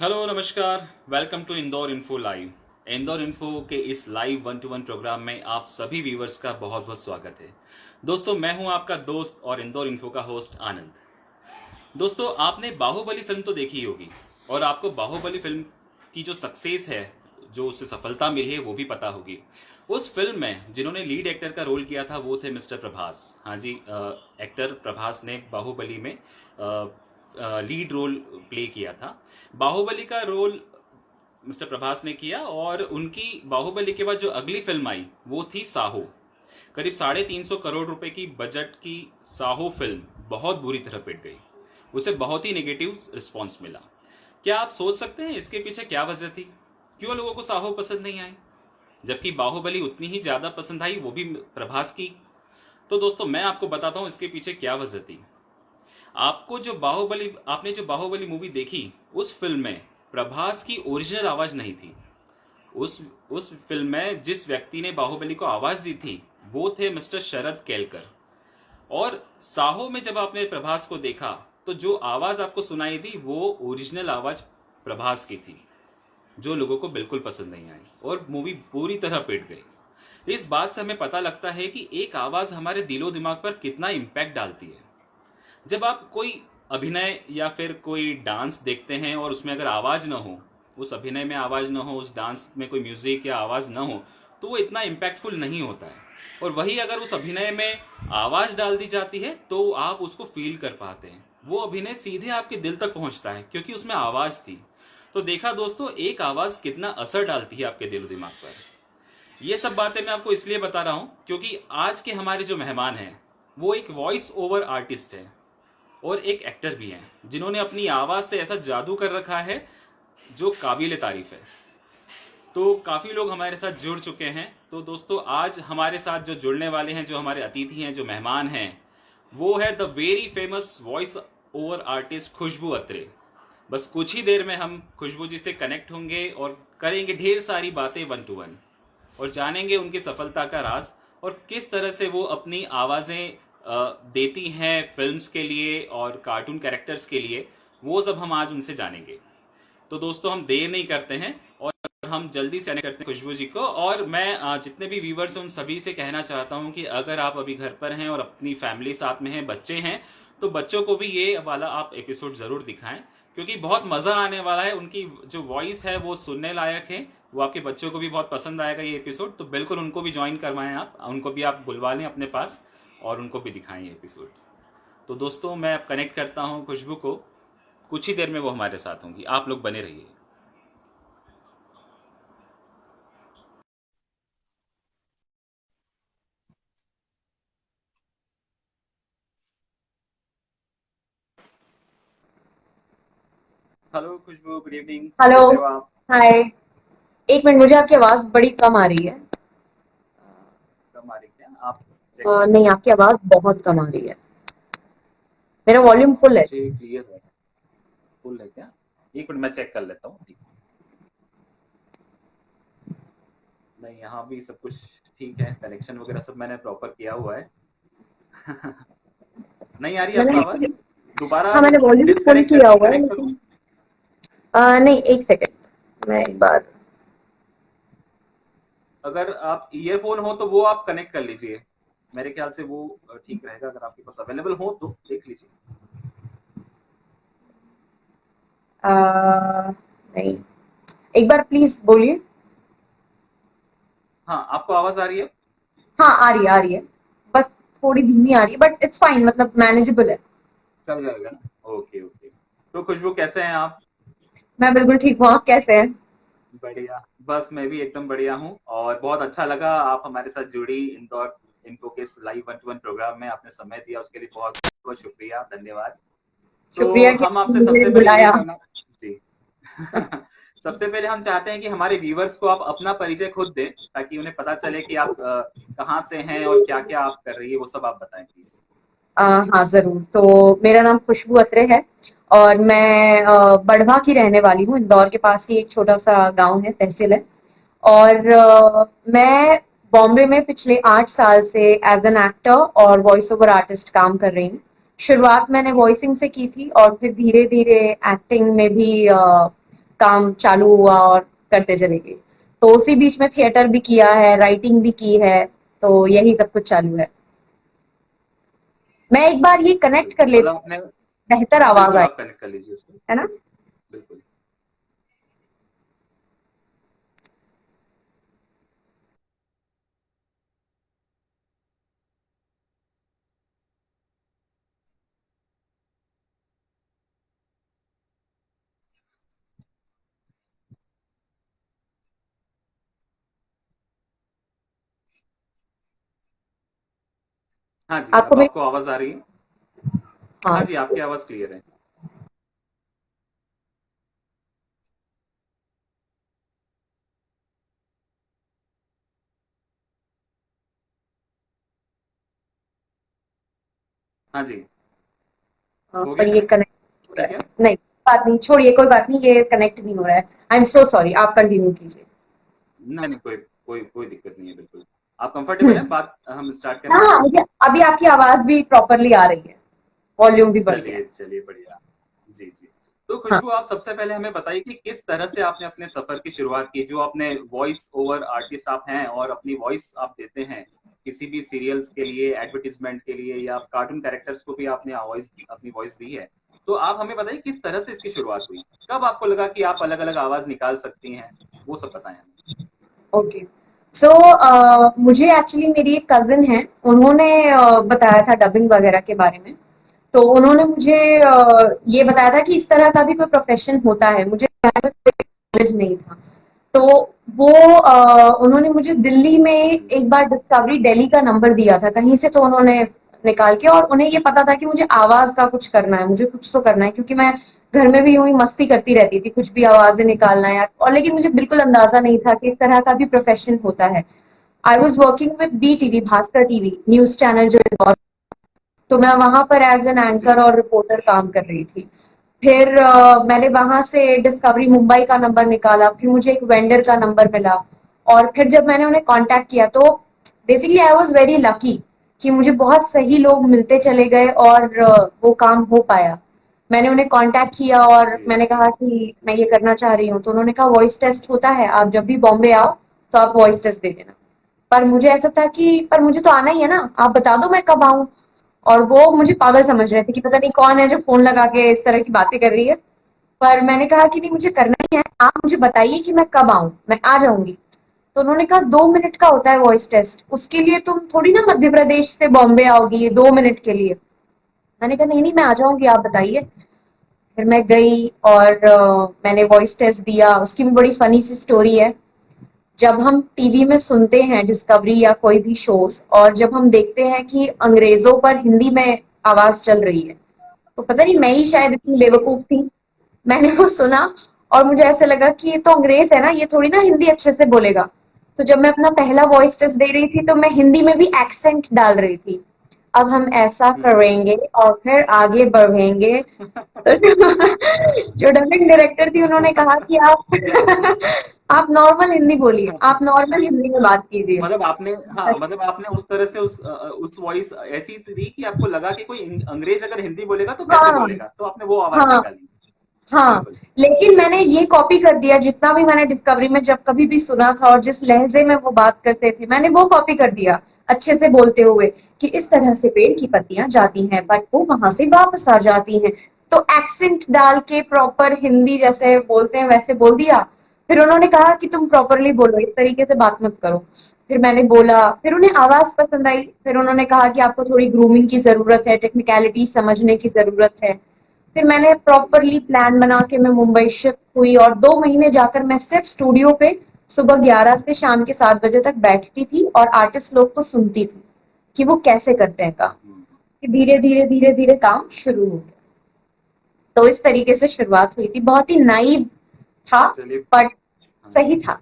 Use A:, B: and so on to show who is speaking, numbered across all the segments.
A: Hello नमस्कार। Welcome to Indore info live. Indore info के इस लाइव 1-to-1 प्रोग्राम में आप सभी व्यूवर्स का बहुत बहुत स्वागत है। दोस्तों, मैं हूं आपका दोस्त और इंदौर इन्फो का होस्ट आनंद। दोस्तों, आपने बाहुबली फिल्म तो देखी होगी और आपको बाहुबली फिल्म की जो सक्सेस है, जो उसे सफलता मिली है, वो भी पता होगी। उस फिल्म में जिन्होंने लीड एक्टर का रोल किया था वो थे मिस्टर प्रभास। हाँ जी, एक्टर प्रभास ने बाहुबली में लीड रोल प्ले किया था। बाहुबली का रोल मिस्टर प्रभास ने किया और उनकी बाहुबली के बाद जो अगली फिल्म आई वो थी साहो। करीब 350 करोड़ रुपए की बजट की साहो फिल्म बहुत बुरी तरह पिट गई। उसे बहुत ही नेगेटिव रिस्पॉन्स मिला। क्या आप सोच सकते हैं इसके पीछे क्या वजह थी? क्यों लोगों को साहो पसंद नहीं आई, जबकि बाहुबली उतनी ही ज्यादा पसंद आई, वो भी प्रभास की। तो दोस्तों, मैं आपको बताता हूं इसके पीछे क्या वजह थी। आपने जो बाहुबली मूवी देखी, उस फिल्म में प्रभास की ओरिजिनल आवाज नहीं थी। उस उस फिल्म में जिस व्यक्ति ने बाहुबली को आवाज दी थी वो थे मिस्टर शरद केलकर। और साहो में जब आपने प्रभास को देखा तो जो आवाज आपको सुनाई दी वो ओरिजिनल आवाज प्रभास की थी, जो लोगों को बिल्कुल पसंद नहीं आई और मूवी पूरी तरह पिट गई। इस बात से हमें पता लगता है कि एक आवाज हमारे दिलो दिमाग पर कितना इम्पैक्ट डालती है। जब आप कोई अभिनय या फिर कोई डांस देखते हैं और उसमें अगर आवाज ना हो, उस अभिनय में आवाज ना हो, उस डांस में कोई म्यूजिक या आवाज ना हो, तो वो इतना इम्पैक्टफुल नहीं होता है। और वही अगर उस अभिनय में आवाज डाल दी जाती है तो आप उसको फील कर पाते हैं। वो अभिनय सीधे आपके दिल तक पहुंचता है क्योंकि उसमें आवाज थी। तो देखा दोस्तों, एक आवाज कितना असर डालती है आपके दिलो दिमाग पर। ये सब बातें मैं आपको इसलिए बता रहा हूं क्योंकि आज के हमारे जो मेहमान हैं वो एक वॉइस ओवर आर्टिस्ट है और एक एक्टर भी हैं, जिन्होंने अपनी आवाज से ऐसा जादू कर रखा है जो काबिल तारीफ है। तो काफी लोग हमारे साथ जुड़ चुके हैं। तो दोस्तों, आज हमारे साथ जो जुड़ने वाले हैं, जो हमारे अतिथि हैं, जो मेहमान हैं, वो है the very famous voice over artist Khushboo Atre. बस कुछ ही देर में हम खुशबू जी से कनेक्ट होंगे और करेंगे ढेर सारी बातें 1-to-1 और जानेंगे उनकी सफलता का राज और किस तरह से वो अपनी आवाज़ें देती हैं फिल्म्स के लिए और कार्टून कैरेक्टर्स के लिए। वो सब हम आज उनसे जानेंगे। तो दोस्तों, हम देर नहीं करते हैं और हम जल्दी से कनेक्ट करते हैं खुशबू जी को। और मैं जितने भी व्यूवर्स हैं उन सभी से कहना चाहता हूं कि अगर आप अभी घर पर हैं और अपनी फैमिली साथ में हैं, बच्चे हैं, तो बच्चों को भी ये वाला आप एपिसोड जरूर दिखाएं क्योंकि बहुत मजा आने वाला है। उनकी जो वॉइस है वो सुनने लायक है। वो आपके बच्चों को भी बहुत पसंद आएगा ये एपिसोड। तो बिल्कुल उनको भी ज्वाइन करवाएं, आप उनको भी आप बुलवा लें अपने पास और उनको भी दिखाएं ये एपिसोड। तो दोस्तों, मैं अब कनेक्ट करता हूँ खुशबू को। कुछ ही देर में वो हमारे साथ होंगी। आप लोग बने रहिए। हेलो खुशबू, गुड इवनिंग।
B: हेलो।
A: कैसे हो आप?
B: हाय। एक मिनट, मुझे आपकी आवाज बड़ी कम आ रही है।
A: कम आ रही क्या? आप चेक कर
B: नहीं,
A: लीजिए।
B: आपकी आवाज बहुत कम आ रही है। मेरा वॉल्यूम फुल है।
A: मुझे क्लियर है। फुल है क्या? एक मिनट, मैं चेक कर लेता हूँ। नहीं, यहाँ भी सब कुछ ठीक है। कनेक्शन वगैरह सब मैंने प्रॉपर किया हुआ है। नहीं आ रही आपको
B: मैंने
A: आवाज? दोबारा
B: हाँ, मैंने वॉल्यूम फुल
A: डिस्कनेक्ट
B: किया
A: करके
B: हुआ है
A: कनेक्ट करूँ?
B: लेकिन नहीं, एक सेकंड, मैं एक बार।
A: अगर आप ईयरफोन हो तो वो आप कनेक्ट कर लीजिए। मेरे ख्याल से वो ठीक रहेगा। अगर आपके पास अवेलेबल हो तो देख लीजिए।
B: नहीं, एक बार प्लीज बोलिए।
A: हाँ, आपको आवाज आ रही है?
B: हाँ, आ रही है, आ रही है। बस थोड़ी धीमी आ रही है बट इट्स फाइन, मतलब मैनेजेबल है।
A: चल जाएगा ना? Okay okay. तो खुशबू, कैसे हैं आप?
B: मैं बिल्कुल ठीक हूँ, आप कैसे हैं?
A: बढ़िया। बस मैं भी एकदम बढ़िया हूँ और बहुत अच्छा लगा आप हमारे साथ जुड़ी इंदौर इनको के इस लाइव 1-to-1 प्रोग्राम में। आपने समय दिया उसके लिए बहुत बहुत शुक्रिया, धन्यवाद। तो
B: शुक्रिया कि
A: हम
B: आपने
A: आपसे
B: मुझे
A: सबसे पहले ये
B: बुलाया।
A: जानना जी सबसे पहले हम चाहते हैं कि हमारे व्यूवर्स को आप अपना परिचय खुद दें ताकि उन्हें पता चले कि आप कहाँ से हैं और क्या क्या आप कर रही है, वो सब आप बताएं प्लीज।
B: हाँ, ज़रूर। तो मेरा नाम खुशबू अत्रे है और मैं बढ़वा की रहने वाली हूँ। इंदौर के पास ही एक छोटा-सा गाँव है, तहसील है। और मैं बॉम्बे में पिछले 8 साल से एज़ एन एक्टर और वॉइस ओवर आर्टिस्ट काम कर रही हूँ। शुरुआत मैंने वॉइसिंग से की थी और फिर धीरे-धीरे एक्टिंग में भी काम चालू हुआ और करते चले गए। तो उसी बीच में थिएटर भी किया है, राइटिंग भी की है, तो यही सब कुछ चालू है। मैं एक बार ये कनेक्ट कर
A: बिल्कुल
B: लेती
A: मतलब
B: हूँ,
A: आपने।
B: बेहतर
A: हाँ
B: आवाज
A: बिल्कुल,
B: आई,
A: आप कनेक्ट कर लीजिए उसको।
B: है ना?
A: बिल्कुल। हाँ जी,
B: आपको
A: अब
B: मेरी
A: आपको आवाज आ रही है। हाँ
B: हाँ,
A: जी, आपकी आवाज क्लियर है। हाँ जी। हो गया
B: पर ये
A: कनेक्ट।
B: कनेक्ट हो रहा
A: ठीक
B: है।
A: है।
B: नहीं, बात नहीं, छोड़िए, कोई बात नहीं, ये कनेक्ट नहीं हो रहा है। आई एम सो सॉरी, आप कंटिन्यू कीजिए।
A: नहीं नहीं, कोई कोई कोई दिक्कत नहीं है, बिल्कुल। आप कंफर्टेबल हैं,
B: हम्म।
A: बात हम स्टार्ट करें।
B: हाँ, अभी आपकी आवाज भी प्रॉपरली आ रही है, वॉल्यूम भी बढ़ गया
A: चलिए
B: है।
A: चलिए, बढ़िया। जी जी। तो
B: हाँ।
A: खुशबू, आप सबसे पहले हमें बताइए कि किस तरह से आपने अपने सफर की शुरुआत की, जो आपने वॉइस ओवर आर्टिस्ट आप हैं और अपनी वॉइस आप देते हैं किसी भी सीरियल्स के लिए, एडवर्टीजमेंट के लिए, या कार्टून कैरेक्टर्स को भी आपने वॉइस, अपनी वॉइस दी है। तो आप हमें बताइए किस तरह से इसकी शुरुआत हुई, कब आपको लगा कि आप अलग अलग आवाज निकाल सकती हैं, वो सब बताएं हमें।
B: ओके। सो मुझे एक्चुअली मेरी एक कजिन है, उन्होंने बताया था डबिंग वगैरह के बारे में। तो उन्होंने मुझे ये बताया था कि इस तरह का भी कोई प्रोफेशन होता है, मुझे नॉलेज नहीं था। तो वो उन्होंने मुझे दिल्ली में एक बार डिस्कवरी दिल्ली का नंबर दिया था कहीं से, तो उन्होंने निकाल के, और उन्हें ये पता था कि मुझे आवाज का कुछ करना है, मुझे कुछ तो करना है, क्योंकि मैं घर में भी यूं ही मस्ती करती रहती थी, कुछ भी आवाजें निकालना है, और लेकिन मुझे बिल्कुल अंदाजा नहीं था कि इस तरह का भी प्रोफेशन होता है। I was working with B TV, Bhaskar TV news channel जो इंदौर, तो मैं वहां पर एज एन
A: जी।
B: एंकर और रिपोर्टर काम कर रही थी। फिर मैंने वहां से डिस्कवरी मुंबई का नंबर निकाला, फिर मुझे एक वेंडर का नंबर मिला, और फिर जब मैंने उन्हें कांटेक्ट किया तो basically I was very lucky कि मुझे बहुत सही लोग मिलते चले गए, और वो काम हो पाया। मैंने उन्हें कांटेक्ट किया और
A: जी।
B: मैंने कहा कि मैं ये करना चाह रही हूँ, तो उन्होंने कहा वॉइस टेस्ट होता है, आप जब भी बॉम्बे आओ तो आप वॉइस टेस्ट दे देना। पर मुझे ऐसा था कि पर मुझे तो आना ही है ना, आप बता दो मैं कब आऊं। और वो मुझे पागल समझ रहे थे कि पता नहीं कौन है जो फोन लगा के इस तरह की बातें कर रही है। पर मैंने कहा कि नहीं, मुझे करना ही है, आप मुझे बताइए कि मैं कब आऊं, मैं आ जाऊंगी। तो उन्होंने कहा 2 मिनट का होता है वॉइस टेस्ट, उसके लिए तुम थोड़ी ना मध्य प्रदेश से बॉम्बे आओगी 2 मिनट के लिए। मैंने कहा नहीं नहीं, मैं आ जाऊंगी, आप बताइए। फिर मैं गई और मैंने वॉइस टेस्ट दिया। उसकी भी बड़ी फनी सी स्टोरी है। जब हम टीवी में सुनते हैं डिस्कवरी या कोई भी शोज, और जब हम देखते हैं कि अंग्रेजों पर हिंदी में आवाज चल रही है, तो पता नहीं मैं ही शायद इतनी
A: जी।
B: बेवकूफ थी, मैंने वो सुना और मुझे ऐसे लगा कि ये तो अंग्रेज है ना, ये थोड़ी ना हिंदी अच्छे से बोलेगा। तो जब मैं अपना पहला वॉइस टेस्ट दे रही थी तो मैं हिंदी में भी एक्सेंट डाल रही थी। अब हम ऐसा करेंगे और फिर आगे बढ़ेंगे। तो जो डबिंग डायरेक्टर थी उन्होंने कहा कि आप आप नॉर्मल हिंदी बोलिए, आप नॉर्मल हिंदी में बात कीजिए।
A: मतलब आपने, हाँ मतलब आपने उस तरह से उस वॉइस ऐसी थी कि आपको लगा कि कोई अंग्रेज अगर हिंदी बोलेगा तो कैसे
B: हाँ,
A: बोलेगा, तो आपने वो आवाज
B: हाँ,
A: निकाली।
B: हाँ।
A: बिल्कुल।
B: लेकिन मैंने ये कॉपी कर दिया, जितना भी मैंने डिस्कवरी में जब कभी भी सुना था और जिस लहजे में वो बात करते थे, मैंने वो कॉपी कर दिया अच्छे से बोलते हुए कि इस तरह से पेड़ की पत्तियां जाती हैं बट वो वहां से वापस आ जाती हैं। तो एक्सेंट डाल के प्रॉपर हिंदी जैसे बोलते हैं वैसे बोल दिया। फिर उन्होंने कहा कि तुम प्रॉपरली बोलो, इस तरीके से बात मत करो। फिर मैंने बोला, फिर उन्हें आवाज पसंद आई, फिर उन्होंने कहा कि आपको थोड़ी ग्रूमिंग की जरूरत है, टेक्निकलिटी समझने की जरूरत है। फिर मैंने प्रॉपरली प्लान बना के मैं मुंबई शिफ्ट हुई, और 2 महीने जाकर मैं सिर्फ स्टूडियो पे सुबह 11 से शाम के 7 बजे तक बैठती थी और आर्टिस्ट लोग को सुनती थी कि वो कैसे करते हैं काम। कि धीरे धीरे धीरे धीरे काम शुरू हो गया। तो इस तरीके से शुरुआत हुई थी, बहुत ही नाइव था,
A: चलिए।
B: बट
A: हाँ
B: सही था।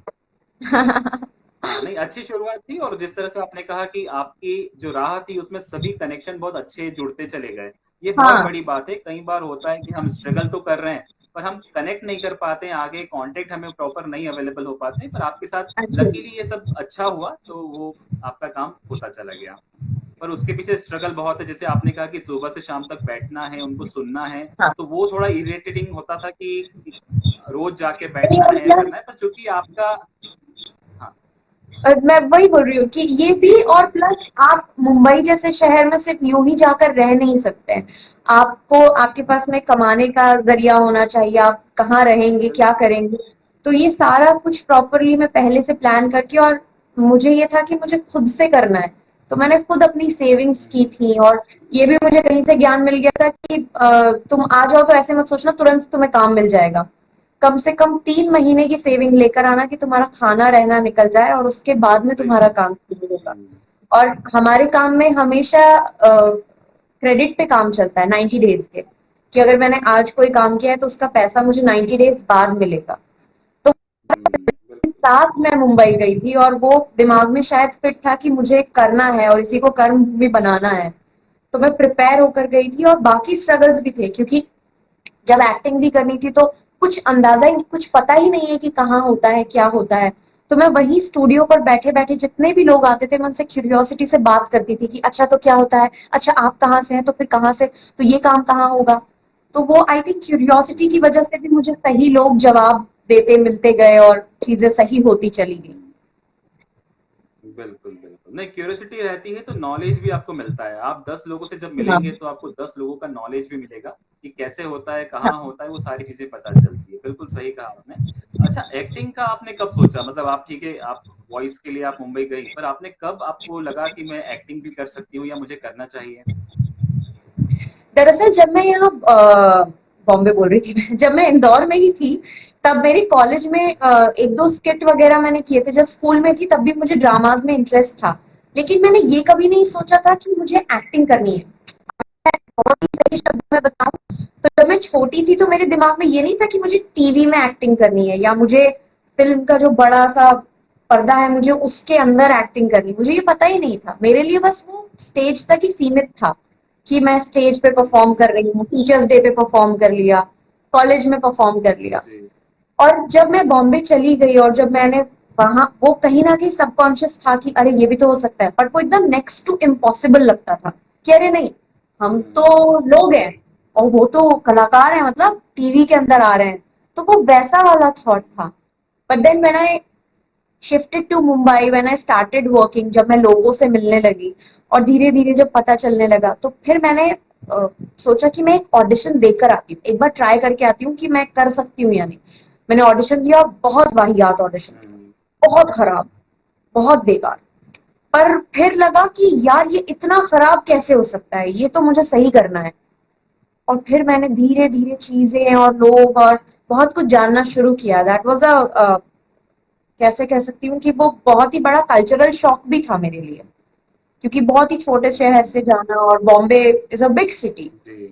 A: हाँ, नहीं अच्छी शुरुआत थी, और जिस तरह से आपने कहा कि आपकी जो राह थी उसमें सभी कनेक्शन बहुत अच्छे जुड़ते चले गए, ये बहुत
B: हाँ,
A: बड़ी बात है। कई बार होता है कि हम स्ट्रगल तो कर रहे हैं पर हम कनेक्ट नहीं कर पाते हैं, आगे कांटेक्ट हमें प्रॉपर नहीं अवेलेबल हो पाते हैं, पर आपके साथ
B: एक्चुअली
A: लकीली ये सब अच्छा हुआ, तो वो आपका काम होता चला गया। पर उसके पीछे स्ट्रगल बहुत है, जैसे आपने कहा कि सुबह से शाम तक बैठना है, उनको सुनना है,
B: हाँ,
A: तो वो थोड़ा इरिटेटिंग होता था कि रोज जाके बैठना है करना है, पर चूंकि आपका, हाँ
B: मैं वही बोल रही हूँ कि ये भी, और प्लस आप मुंबई जैसे शहर में सिर्फ यूं ही जाकर रह नहीं सकते हैं। आपको आपके पास में कमाने का जरिया होना चाहिए, आप कहाँ रहेंगे, क्या
A: बिल्कुल।
B: करेंगे। तो ये सारा कुछ प्रॉपरली मैं पहले से प्लान करके, और मुझे ये था कि मुझे खुद से करना है। तो मैंने खुद अपनी सेविंग्स की थी, और ये भी मुझे कहीं से ज्ञान मिल गया था कि तुम आ जाओ तो ऐसे मत सोचना तुरंत तुम्हें काम मिल जाएगा। कम से कम 3 महीने की सेविंग लेकर आना कि तुम्हारा खाना रहना निकल जाए, और उसके बाद में तुम्हारा
A: बिल्कुल।
B: काम शुरू होगा। और हमारे काम में हमेशा क्रेडिट पे काम चलता है 90 डेज के, कि अगर मैंने आज कोई काम किया है तो उसका पैसा मुझे 90 डेज बाद मिलेगा। तो
A: बिल्कुल।
B: साथ मैं मुंबई गई थी, और वो दिमाग में शायद फिट था कि मुझे करना है और इसी को कर्म भी बनाना है। तो मैं प्रिपेयर होकर गई थी, और बाकी स्ट्रगल्स भी थे, क्योंकि जब एक्टिंग भी करनी थी तो कुछ अंदाजा ही, कुछ पता ही नहीं है कि कहाँ होता है, क्या होता है। तो मैं वही स्टूडियो पर बैठे बैठे जितने भी लोग आते थे, मैं उनसे क्यूरियोसिटी से बात करती थी कि अच्छा तो क्या होता है, अच्छा आप कहाँ से हैं, तो फिर कहाँ से, तो ये काम कहाँ होगा। तो वो आई थिंक क्यूरियोसिटी की वजह से भी मुझे सही लोग जवाब देते मिलते गए, और चीजें सही होती चली गई।
A: बिल्कुल, बिल्कुल। नहीं, क्यूरियोसिटी रहती है तो नॉलेज भी आपको मिलता है। आप 10 लोगों से जब मिलेंगे
B: हाँ,
A: तो आपको 10 लोगों का नॉलेज भी मिलेगा कि कैसे होता है,
B: हाँ।
A: कहाँ होता है, वो सारी चीज़ें पता चलती है। बिल्कुल सही कहा आपने। अच्छा, एक्टिंग का आपने कब सोचा? मतलब आप ठीक है, आप वॉइस के लिए आप मुंबई गई, पर आपने कब आपको लगा कि मैं एक्टिंग भी कर सकती हूँ या मुझे करना चाहिए?
B: दरअसल जब मैं यहाँ बॉम्बे बोल रही थी मैं, जब मैं इंदौर में ही थी, तब मेरे कॉलेज में एक दो स्किट वगैरह मैंने किए थे। जब स्कूल में थी तब भी मुझे ड्रामाज में इंटरेस्ट था, लेकिन मैंने ये कभी नहीं सोचा था कि मुझे एक्टिंग करनी है। बहुत ही सही शब्द में बताऊं तो जब मैं छोटी थी तो मेरे दिमाग में ये नहीं था कि मुझे टीवी में एक्टिंग करनी है, या मुझे फिल्म का जो बड़ा सा पर्दा है मुझे उसके अंदर एक्टिंग करनी, मुझे ये पता ही नहीं था। मेरे लिए बस वो स्टेज तक ही सीमित था, कि मैं स्टेज पे परफॉर्म कर रही हूँ, टीचर्स डे पे परफॉर्म कर लिया, कॉलेज में परफॉर्म कर लिया।
A: जी।
B: और जब मैं बॉम्बे चली गई, और जब मैंने वहां, वो कहीं ना कहीं सबकॉन्शियस था कि अरे ये भी तो हो सकता है, बट वो एकदम नेक्स्ट टू इम्पॉसिबल लगता था कि अरे नहीं, हम तो
A: हुँ,
B: लोग हैं और वो तो कलाकार हैं, मतलब टीवी के अंदर आ रहे हैं। तो वो वैसा वाला थॉट था। But then when I shifted to Mumbai, when I started working, जब मैं लोगों से मिलने लगी और धीरे धीरे जब पता चलने लगा, तो फिर मैंने सोचा कि मैं एक ऑडिशन देकर आती हूँ, एक बार ट्राई करके आती हूँ कि मैं कर सकती हूँ या नहीं। मैंने ऑडिशन दिया, बहुत वाहियात ऑडिशन था,
A: हुँ,
B: बहुत खराब, बहुत बेकार। पर फिर लगा कि यार ये इतना खराब कैसे हो सकता है, ये तो मुझे सही करना है। और फिर मैंने धीरे धीरे चीजें और लोग और बहुत कुछ जानना शुरू किया। दैट वाज अ, कैसे कह सकती हूँ कि वो बहुत ही बड़ा कल्चरल शॉक भी था मेरे लिए, क्योंकि बहुत ही छोटे शहर से जाना, और Bombay is a big city.
A: जी,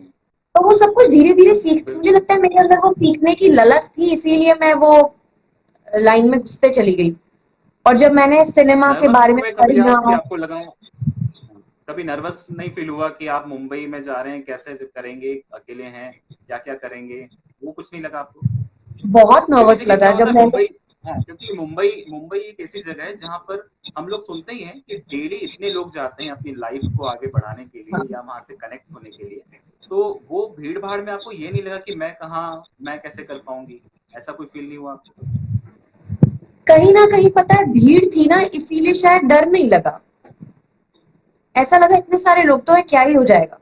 B: तो वो सब कुछ धीरे धीरे सीख, मुझे
A: बिल्कुल।
B: लगता है मेरे अंदर वो सीखने की ललक थी, इसीलिए मैं वो लाइन में घुसते चली गई। और जब मैंने सिनेमा के
A: नर्वस
B: बारे
A: नहीं
B: में
A: हुए कभी आप कि
B: पढ़ना,
A: आपको लगा, कभी नर्वस नहीं फील हुआ कि आप मुंबई में जा रहे हैं, कैसे करेंगे, अकेले हैं, क्या-क्या करेंगे? वो कुछ नहीं लगा आपको?
B: बहुत
A: क्योंकि
B: नर्वस
A: देखिए क्या
B: लगा
A: होता
B: जब
A: है
B: मैंने।
A: मुंबई, हाँ, क्योंकि मुंबई मुंबई एक ऐसी जगह है जहाँ पर हम लोग सुनते ही हैं कि डेली इतने लोग जाते हैं अपनी लाइफ को आगे बढ़ाने के लिए
B: हाँ,
A: या वहां से कनेक्ट होने के लिए। तो वो भीड़ भाड़ में आपको ये नहीं लगा कि मैं कहाँ, मैं कैसे कर पाऊंगी? ऐसा कोई फील नहीं हुआ आपको कभी?
B: कहीं ना कहीं पता है भीड़ थी ना, इसीलिए शायद डर नहीं लगा। ऐसा लगा इतने सारे लोग तो है, क्या ही हो जाएगा,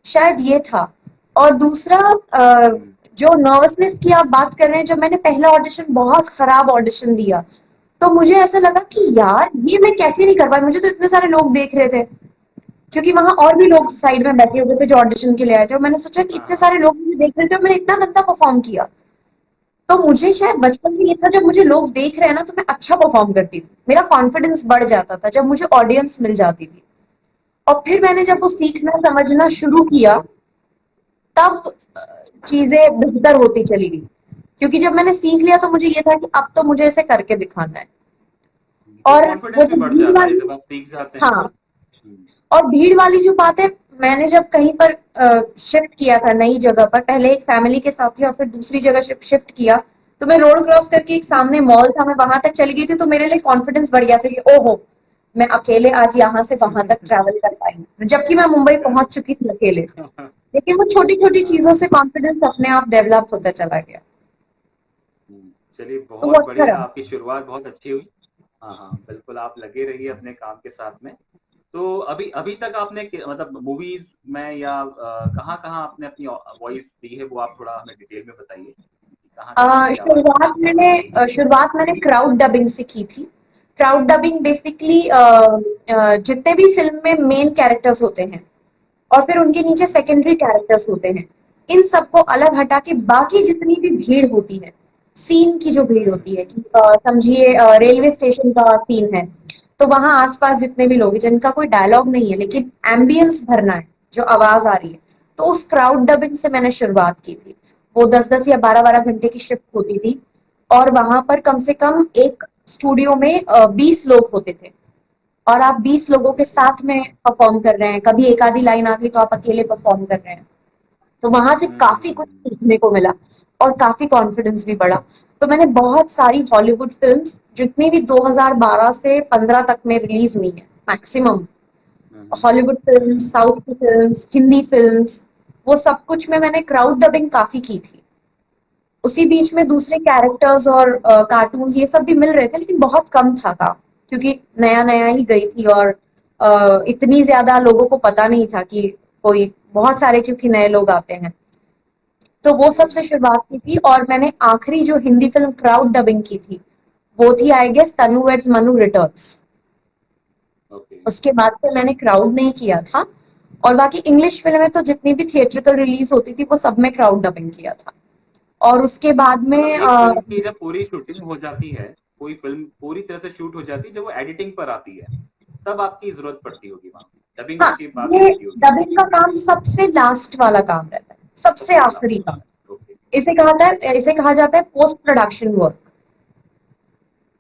B: शायद ये था। और दूसरा,
A: हम्म,
B: जो नर्वसनेस की आप बात कर रहे हैं, जब मैंने पहला ऑडिशन, बहुत खराब ऑडिशन दिया, तो मुझे ऐसा लगा कि यार ये मैं कैसे नहीं कर पाई, मुझे तो इतने सारे लोग देख रहे थे, क्योंकि वहां और भी लोग साइड में बैठे हुए थे जो ऑडिशन के लिए आए थे, और मैंने सोचा कि
A: हाँ
B: इतने
A: हाँ।
B: सारे लोग मुझे देख रहे थे और मैंने इतना गंदा परफॉर्म किया। तो मुझे शायद बचपन में ये था, जब मुझे लोग देख रहे हैं ना तो मैं अच्छा परफॉर्म करती थी, मेरा कॉन्फिडेंस बढ़ जाता था जब मुझे ऑडियंस मिल जाती थी। और फिर मैंने जब वो
A: बिल्कुल।
B: सीखना समझना शुरू किया, तब चीजें बेहतर होती चली गई, क्योंकि जब मैंने सीख लिया तो मुझे ये था कि अब तो मुझे ऐसे करके दिखाना है।
A: फिर
B: और वो
A: कॉन्फिडेंस भी
B: जो
A: बढ़
B: भीड़
A: जाता है
B: वाली,
A: जब आप सीख जाते हैं तो।
B: हाँ, और भीड़ वाली जो बात है, मैंने जब कहीं पर शिफ्ट किया था नई जगह पर, पहले एक फैमिली के साथ थी और फिर दूसरी जगह शिफ्ट किया, तो मैं रोड क्रॉस करके एक सामने मॉल था, मैं वहां तक चली गई थी, तो मेरे लिए कॉन्फिडेंस बढ़ गया था कि ओहो, मैं अकेले आज यहाँ से वहां तक ट्रैवल कर पाई हूँ, जबकि मैं मुंबई पहुंच
A: करेक्ट।
B: चुकी थी अकेले। लेकिन वो छोटी छोटी चीजों से कॉन्फिडेंस अपने आप डेवलप होता चला गया।
A: चलिए
B: तो वो
A: बहुत
B: अच्छा
A: बढ़िया,
B: रहा।
A: आपकी शुरुआत बहुत अच्छी हुई। हाँ हाँ, बिल्कुल आप लगे रहिए अपने काम के साथ में। तो अभी अभी तक आपने मतलब मूवीज में या कहाँ कहाँ आपने अपनी वॉइस दी है, वो आप थोड़ा हमें डिटेल में बताइए कि कहाँ कहाँ आपकी आवाज दी है।
B: शुरुआत मैंने क्राउड डबिंग से की थी। क्राउड डबिंग बेसिकली जितने भी फिल्म में मेन कैरेक्टर्स होते हैं और फिर उनके नीचे सेकेंडरी कैरेक्टर्स होते हैं, इन सबको अलग हटा के बाकी जितनी भी भीड़ होती है, सीन की जो भीड़ होती है कि समझिए रेलवे स्टेशन का सीन है, तो वहां आसपास जितने भी लोग हैं जिनका कोई डायलॉग नहीं है लेकिन एम्बियंस भरना है, जो आवाज आ रही है, तो उस क्राउड डबिंग से मैंने शुरुआत की थी। वो 10-10 या 12-12 घंटे की शिफ्ट होती थी और वहां पर कम से कम एक स्टूडियो में 20 लोग होते थे और आप 20 लोगों के साथ में परफॉर्म कर रहे हैं, कभी एक आधी लाइन आ गई तो आप अकेले परफॉर्म कर रहे हैं, तो वहां से काफी कुछ
A: हम्म।
B: सीखने को मिला और काफी कॉन्फिडेंस भी बढ़ा। तो मैंने बहुत सारी हॉलीवुड फिल्म्स जितनी भी 2012 से 15 तक में रिलीज हुई है मैक्सिमम, हॉलीवुड फिल्म,
A: हम्म।
B: साउथ की फिल्म, हिंदी फिल्म, वो सब कुछ में मैंने क्राउड डबिंग काफी की थी। उसी बीच में दूसरे कैरेक्टर्स और कार्टून्स ये सब भी मिल रहे थे लेकिन बहुत कम था क्योंकि नया नया ही गई थी और इतनी ज्यादा लोगों को पता नहीं था कि कोई बहुत सारे क्योंकि नए लोग आते हैं, तो वो
A: जी।
B: सबसे शुरुआत की थी। और मैंने आखिरी जो हिंदी फिल्म क्राउड डबिंग की थी वो थी I guess Tanu weds Manu returns.
A: Okay.
B: उसके बाद से मैंने क्राउड नहीं किया था और बाकी इंग्लिश फिल्में तो जितनी भी थिएट्रिकल रिलीज होती थी वो सब में क्राउड डबिंग किया था। और उसके बाद
A: मतलब
B: में
A: एक फिल्म की जब पूरी शूटिंग हो जाती है, कोई फिल्म पूरी तरह से शूट हो जाती है, जब वो एडिटिंग पर आती है, तब आपकी जरूरत पड़ती होगी वहां, डबिंग
B: हाँ,
A: उसके बाद
B: ये
A: होती होगी।
B: डबिंग का काम सबसे लास्ट वाला काम रहता है, सबसे
A: सबसे
B: आखिरी
A: लास्ट
B: काम।
A: में। ओके।
B: इसे कहा जाता है पोस्ट प्रोडक्शन वर्क।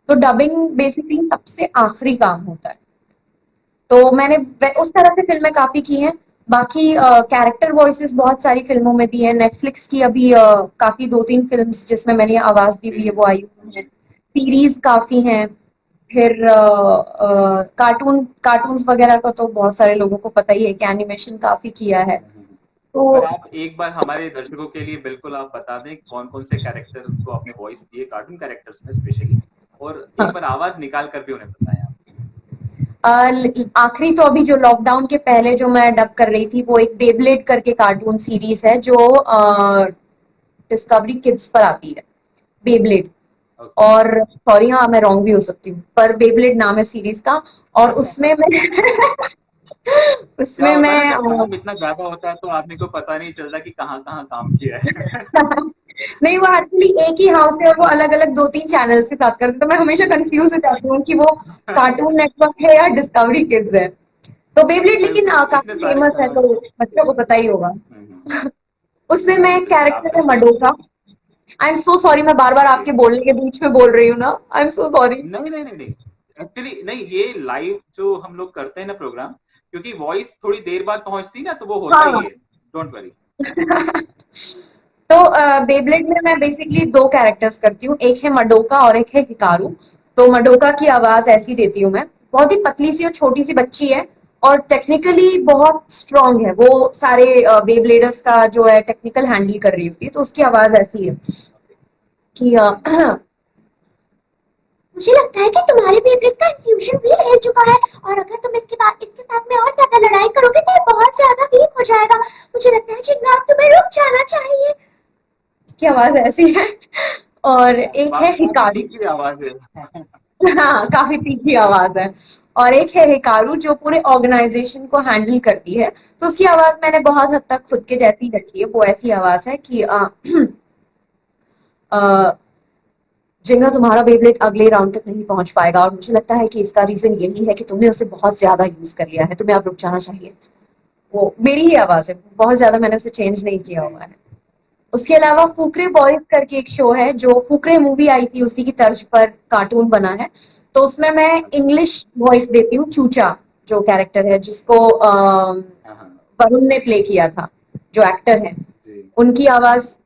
B: तो डबिंग बेसिकली सबसे आखिरी काम होता है। तो मैंने उस तरह से फिल्में काफी की हैं। बाकी कैरेक्टर वॉइसेस बहुत सारी फिल्मों में दी है। नेटफ्लिक्स की अभी काफी 2-3 फिल्म्स जिसमें मैंने आवाज दी हुई है
A: सीरीज।
B: वो आई हुई है। सीरीज काफी हैं। फिर कार्टून कार्टून्स वगैरह का तो बहुत सारे लोगों को पता ही है कि एनिमेशन काफी किया है। तो
A: पर आप एक बार हमारे दर्शकों के लिए बिल्कुल आप बता दें कौन कौन से कैरेक्टर को आपने वॉइस दी है, कार्टून कैरेक्टर्स में स्पेशली, और एक
B: हाँ,
A: बार आवाज निकाल कर भी उन्हें बताया।
B: आखिरी तो अभी जो लॉकडाउन के पहले जो मैं डब कर रही थी वो एक बेबलेट करके कार्टून सीरीज है जो डिस्कवरी किड्स पर आती है, बेबलेट।
A: ओके।
B: और सॉरी हाँ मैं रॉन्ग भी हो सकती हूँ पर बेबलेट नाम है सीरीज का। और उसमें मैं
A: क्या
B: उसमें
A: होता है
B: मैं
A: ना, जब काम इतना ज्यादा होता है तो आदमी को पता नहीं चलता कि कहाँ कहाँ काम किया है।
B: नहीं वो एक्चुअली एक ही हाउस है और वो अलग अलग 2-3 चैनल्स के साथ करते, तो मैं हमेशा कंफ्यूज हो जाती हूँ कि वो कार्टून नेटवर्क है या डिस्कवरी किड्स है। तो बेबलेट लेकिन
A: बिल्कुल, इतने
B: काफी
A: सारे
B: फेमस है
A: चैनल्स
B: तो
A: हैं।
B: बच्चों को पता ही होगा।
A: हम्म।
B: उसमें मैं
A: बिल्कुल
B: एक
A: बिल्कुल, आप
B: कैरेक्टर है
A: कंटिन्यू
B: मडोका।
A: कीजिए।
B: आई एम सो सॉरी, मैं बार बार
A: ओके।
B: आपके बोलने के बीच में बोल रही हूँ ना, आई एम सो सॉरी।
A: नहीं नहीं नहीं नहीं, एक्चुअली नहीं, ये लाइव जो हम लोग करते हैं ना प्रोग्राम, क्योंकि वॉइस थोड़ी देर बाद पहुंचती है ना, तो वो होता ही
B: हाँ।
A: है। Don't worry.
B: तो बेबलेट में मैं बेसिकली 2 कैरेक्टर्स करती हूँ, एक है मडोका और एक है हिकारू। तो मडोका की आवाज ऐसी देती हूँ मैं, बहुत ही पतली सी और छोटी सी बच्ची है और टेक्निकली बहुत स्ट्रांग है, वो सारे बेबलेडर्स का जो है टेक्निकल हैंडल कर रही होती है, तो उसकी आवाज ऐसी है कि मुझे लगता है कि तुम्हारे बेबलेट का इंफ्यूजन व्हील हिल चुका है और अगर तुम इसके साथ में और ज्यादा लड़ाई करोगे तो ये बहुत ज्यादा वीक हो जाएगा। मुझे लगता है जिन्ना अब तुम्हें रुक जाना चाहिए। इसकी आवाज ऐसी है। और एक है
A: काफी
B: हिकारू।
A: तीखी आवाज है।
B: हाँ काफी तीखी आवाज है। और एक है हिकारू जो पूरे ऑर्गेनाइजेशन को हैंडल करती है, तो उसकी आवाज मैंने बहुत हद तक खुद के जैसी रखी है। वो ऐसी आवाज है कि जिंगा तुम्हारा बेबलेट अगले राउंड तक नहीं पहुंच पाएगा और मुझे लगता है कि इसका रीजन यही है कि तुमने उसे बहुत ज्यादा यूज कर लिया है, तुम्हें अब रुक जाना चाहिए। वो मेरी ही आवाज है, बहुत ज्यादा मैंने उसे चेंज नहीं किया
A: जी।
B: हुआ है। उसके अलावा फुकरे बॉयज करके एक शो है जो फुकरे मूवी आई थी उसी की तर्ज पर कार्टून बना है, तो उसमें मैं
A: अच्छा।
B: इंग्लिश वॉइस देती हूँ। चूचा जो कैरेक्टर है जिसको
A: हाँ हाँ।
B: वरुण ने प्ले किया था, जो एक्टर है,
A: जी।
B: उनकी आवाज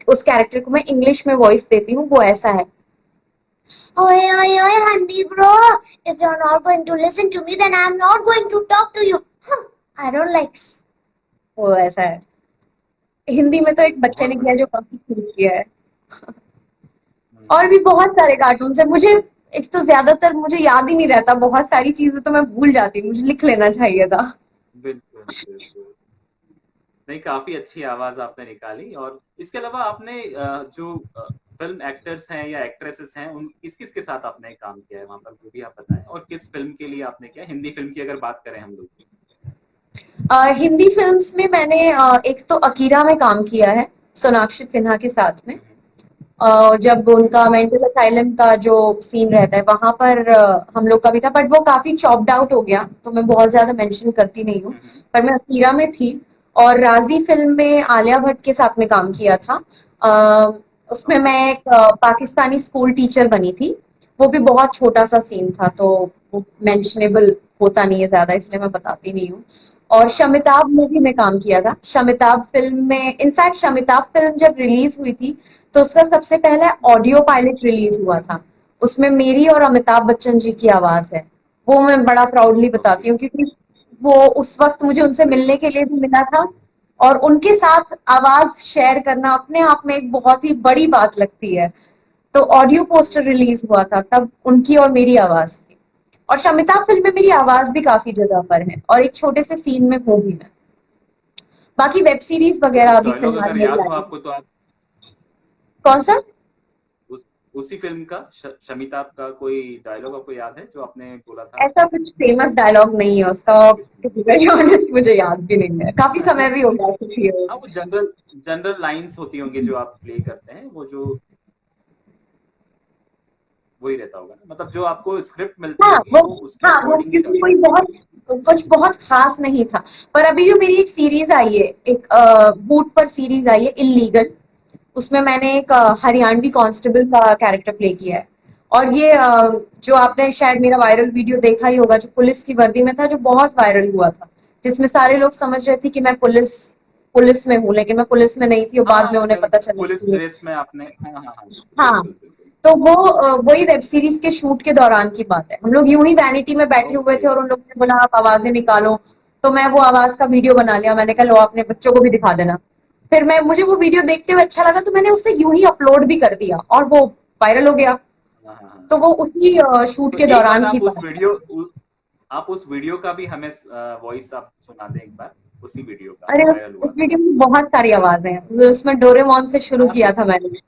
B: उस कैरेक्टर को मैं इंग्लिश में वॉइस देती हूँ, वो ऐसा है। Oi, oi, oi, Handy bro. If you're not going to listen to me, then I'm not going to talk to you. Huh, I don't like. वो ऐसा है। हिंदी में तो
A: ओके,
B: एक बच्चे
A: बहुत
B: ने किया जो
A: बढ़िया।
B: काफी क्यूट किया है। और भी बहुत सारे कार्टून है मुझे। एक तो ज्यादातर मुझे याद ही नहीं रहता, बहुत सारी चीजें तो मैं भूल जाती हूँ, मुझे लिख लेना चाहिए था।
A: बिल्कुल बिल्कुल। नहीं, काफी अच्छी आवाज आपने निकाली। और इसके अलावा आपने जो फिल्म एक्टर्स हैं या एक्ट्रेसेस हैं, उन किस किस के साथ आपने काम किया है वहां पर, वो भी आप बताएं। और किस फिल्म के लिए आपने किया, हिंदी फिल्म की अगर बात करें हम लोग।
B: हिंदी फिल्म्स में मैंने एक तो अकीरा में काम किया है, सोनाक्षी सिन्हा के साथ में।
A: हम्म,
B: जब उनका मेंटल असाइलम का जो सीन रहता है वहां पर हम लोग का भी था, बट वो काफी चॉप्ड आउट हो गया तो मैं बहुत ज्यादा मेंशन करती नहीं हूँ।
A: हम्म,
B: पर मैं अकीरा में थी। और राजी फिल्म में आलिया भट्ट के साथ में काम किया था। उसमें
A: ओके।
B: मैं एक पाकिस्तानी स्कूल टीचर बनी थी। वो भी बहुत छोटा सा सीन था, तो वो मेंशनेबल होता नहीं है ज्यादा, इसलिए मैं बताती नहीं हूँ। और
A: हाँ हाँ।
B: शमिताभ मूवी में काम किया था। शमिताभ फिल्म में, इनफैक्ट शमिताभ फिल्म जब रिलीज हुई थी तो उसका सबसे पहले ऑडियो पायलट रिलीज हुआ था। उसमें मेरी और अमिताभ बच्चन जी की आवाज है। वो मैं बड़ा प्राउडली
A: ओके।
B: बताती हूँ, क्योंकि वो उस वक्त मुझे उनसे मिलने
A: बिल्कुल।
B: के लिए भी मिला था। और उनके साथ आवाज शेयर करना अपने आप में एक बहुत ही बड़ी बात लगती है। तो ऑडियो पोस्टर रिलीज हुआ था, तब उनकी और मेरी आवाज थी। और शमिता फिल्म में मेरी आवाज भी काफी जगह पर है, और एक छोटे से सीन में हूँ भी मैं। बाकी वेब सीरीज
A: तो
B: वगैरह
A: कुछ
B: अभी
A: डायलॉग
B: फिलहाल
A: अगर
B: नहीं
A: याद हो
B: आई है।
A: आपको तो आप
B: कौन सा?
A: उस उसी फिल्म का शमिताभ का कोई डायलॉग आपको याद है जो आपने बोला था।
B: ऐसा कुछ फेमस डायलॉग नहीं है उसका,
A: कुछ
B: टू बी वेरी ऑनेस्ट मुझे याद भी नहीं है, काफी
A: नहीं।
B: समय भी हो गया किसी।
A: हाँ, वो जनरल जनरल लाइंस होती होंगी जो आप प्ले करते हैं, वो जो वही रहता होगा ना, मतलब जो आपको स्क्रिप्ट मिलती
B: हाँ
A: होगी
B: वो,
A: वो उसके
B: हाँ वो
A: अकॉर्डिंग ही
B: क्योंकि
A: रहता
B: कोई
A: होगा।
B: बहुत कुछ बहुत खास नहीं था। पर अभी जो मेरी एक सीरीज आई है, एक बूट पर सीरीज आई है, इलीगल। उसमें मैंने एक हरियाणवी कांस्टेबल का कैरेक्टर प्ले किया है। और ये जो आपने शायद मेरा वायरल वीडियो देखा ही होगा, जो पुलिस की वर्दी में था, जो बहुत वायरल हुआ था, जिसमें सारे लोग समझ रहे थे कि मैं पुलिस पुलिस में हूँ, लेकिन मैं पुलिस में नहीं थी और
A: हाँ
B: बाद में
A: हाँ,
B: उन्हें पता चला
A: पुलिस
B: कि।
A: ड्रेस में आपने, हाँ हाँ हाँ,
B: हाँ।
A: बिल्कुल बिल्कुल।
B: तो वो वही वेब सीरीज के शूट के दौरान की बात है। हम लोग यूं ही वैनिटी में बैठे हुए
A: ओके।
B: थे और उन लोगों ने बोला आप आवाजें निकालो। तो मैं वो आवाज का वीडियो बना लिया, मैंने कहा लो अपने बच्चों को भी दिखा देना। फिर मैं, मुझे वो वीडियो देखते हुए अच्छा लगा तो मैंने उसे यूं ही अपलोड भी कर दिया और वो वायरल हो गया।
A: हाँ हाँ हाँ।
B: तो वो उसी शूट
A: तो
B: के
A: एक बार
B: दौरान की बात है।
A: आप उस वीडियो का भी हमें वॉइस आप सुना दें एक बार, उसी वीडियो का
B: अरे
A: जो वायरल
B: उस
A: हुआ था।
B: वीडियो में बहुत सारी आवाजें हैं, उसमें डोरेमोन से शुरू
A: हाँ
B: किया
A: तो,
B: था मैंने।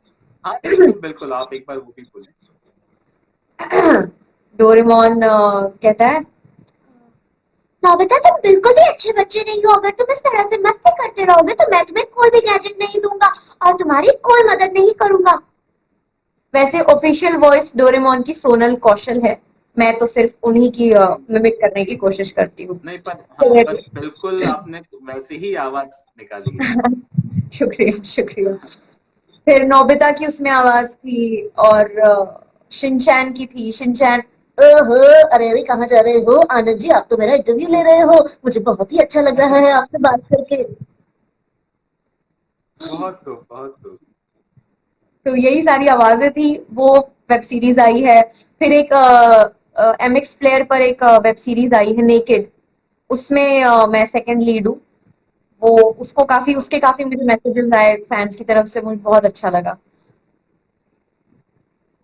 A: हाँ बिल्कुल बिल्कुल, आप एक बार वो भी बोलें।
B: डोरेमोन कहता है, नोबिता तुम बिल्कुल भी अच्छे बच्चे नहीं हो। अगर तुम इस तरह से मस्ती करते रहोगे तो मैं तुम्हें कोई भी गैजेट नहीं दूंगा और तुम्हारी कोई मदद नहीं करूंगा। वैसे ऑफिशियल वॉइस डोरेमोन की सोनल कौशल है। मैं तो सिर्फ उन्हीं की मिमिक करने की कोशिश करती हूँ।
A: नहीं, पर हाँ,
B: फिर
A: पर बिल्कुल आपने वैसे ही आवाज निकाली है।
B: शुक्रिया शुक्रिया। फिर नोबिता की उसमें आवाज थी, और शिनचैन की थी। शिनचैन, ओहो, अरे अरे कहाँ जा रहे हो आनंद जी, आप तो मेरा इंटरव्यू ले रहे हो, मुझे बहुत ही अच्छा लग रहा है आपसे बात करके।
A: बहुत खूब बहुत खूब।
B: तो यही सारी आवाजें थी। वो वेब सीरीज आई है। फिर एक एमएक्स प्लेयर पर एक वेब सीरीज आई है, नेकेड। उसमें मैं सेकंड लीड हूँ। वो, उसको काफी, उसके
A: ओके।
B: काफी मुझे मैसेजेस आए फैंस की तरफ से, मुझे बहुत अच्छा लगा।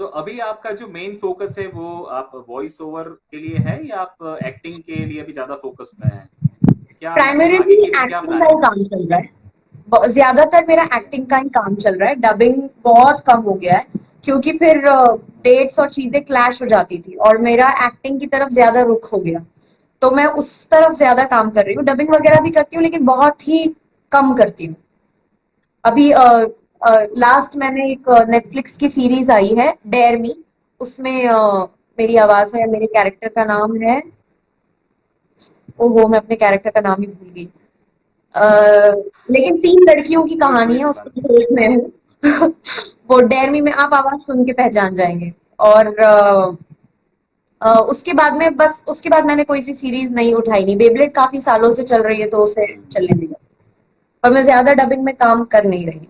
A: तो अभी आपका जो मेन फोकस है वो आप वॉइस ओवर के लिए है या आप एक्टिंग के लिए भी ज्यादा फोकस में है, क्या मतलब आगे
B: प्राइमरीली
A: के लिए क्या
B: एक्टिंग का
A: प्लान
B: ही
A: है।
B: काम चल रहा है। ज्यादातर मेरा
A: ओके।
B: एक्टिंग का ही काम चल रहा है, डबिंग बहुत कम हो गया है। क्योंकि फिर डेट्स और चीजें क्लैश हो जाती थी और मेरा एक्टिंग की तरफ ज्यादा रुख हो गया। तो मैं उस तरफ ज्यादा काम कर रही हूँ, डबिंग वगैरह भी करती हूँ लेकिन बहुत ही कम करती हूँ। अभी लास्ट मैंने एक नेटफ्लिक्स की सीरीज आई है, डेयर मी। उसमें मेरी आवाज है, मेरे कैरेक्टर का नाम है, ओहो मैं अपने कैरेक्टर का नाम ही भूल गई। लेकिन तीन लड़कियों की
A: कोई
B: कहानी
A: कोई
B: है,
A: बात
B: उसमें से एक मैं हूँ। वो डेयर मी में आप आवाज सुन के पहचान जाएंगे। और उसके बाद में, बस उसके बाद मैंने कोई सी सीरीज नहीं उठाई। नहीं, बेबलेट काफी सालों से चल रही है तो उसे
A: नहीं।
B: चलने दिया। पर मैं ज्यादा डबिंग में काम कर नहीं रही।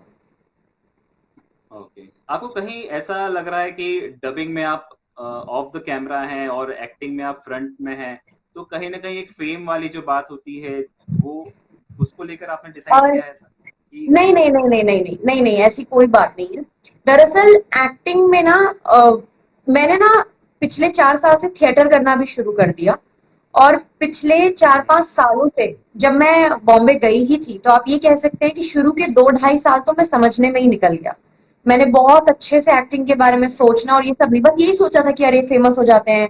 A: ओके, आपको कहीं ऐसा लग रहा है कि डबिंग में आप ऑफ द कैमरा हैं और एक्टिंग में आप फ्रंट में हैं, तो कहीं ना कहीं एक फेम वाली जो बात होती है वो, उसको लेकर आपने डिसाइड
B: और
A: किया है ऐसा, कि
B: नहीं नहीं नहीं नहीं नहीं नहीं नहीं नहीं, ऐसी कोई बात नहीं है। दरअसल एक्टिंग में ना मैंने ना पिछले 4 साल से थिएटर करना भी शुरू कर दिया। और पिछले चार
A: ओके।
B: पांच सालों से जब मैं बॉम्बे गई ही थी, तो आप ये कह सकते हैं कि शुरू के 2 ढाई साल तो मैं समझने में ही निकल गया। मैंने बहुत अच्छे से एक्टिंग के बारे में सोचना और ये सब नहीं, बस यही सोचा था कि अरे फेमस हो जाते हैं,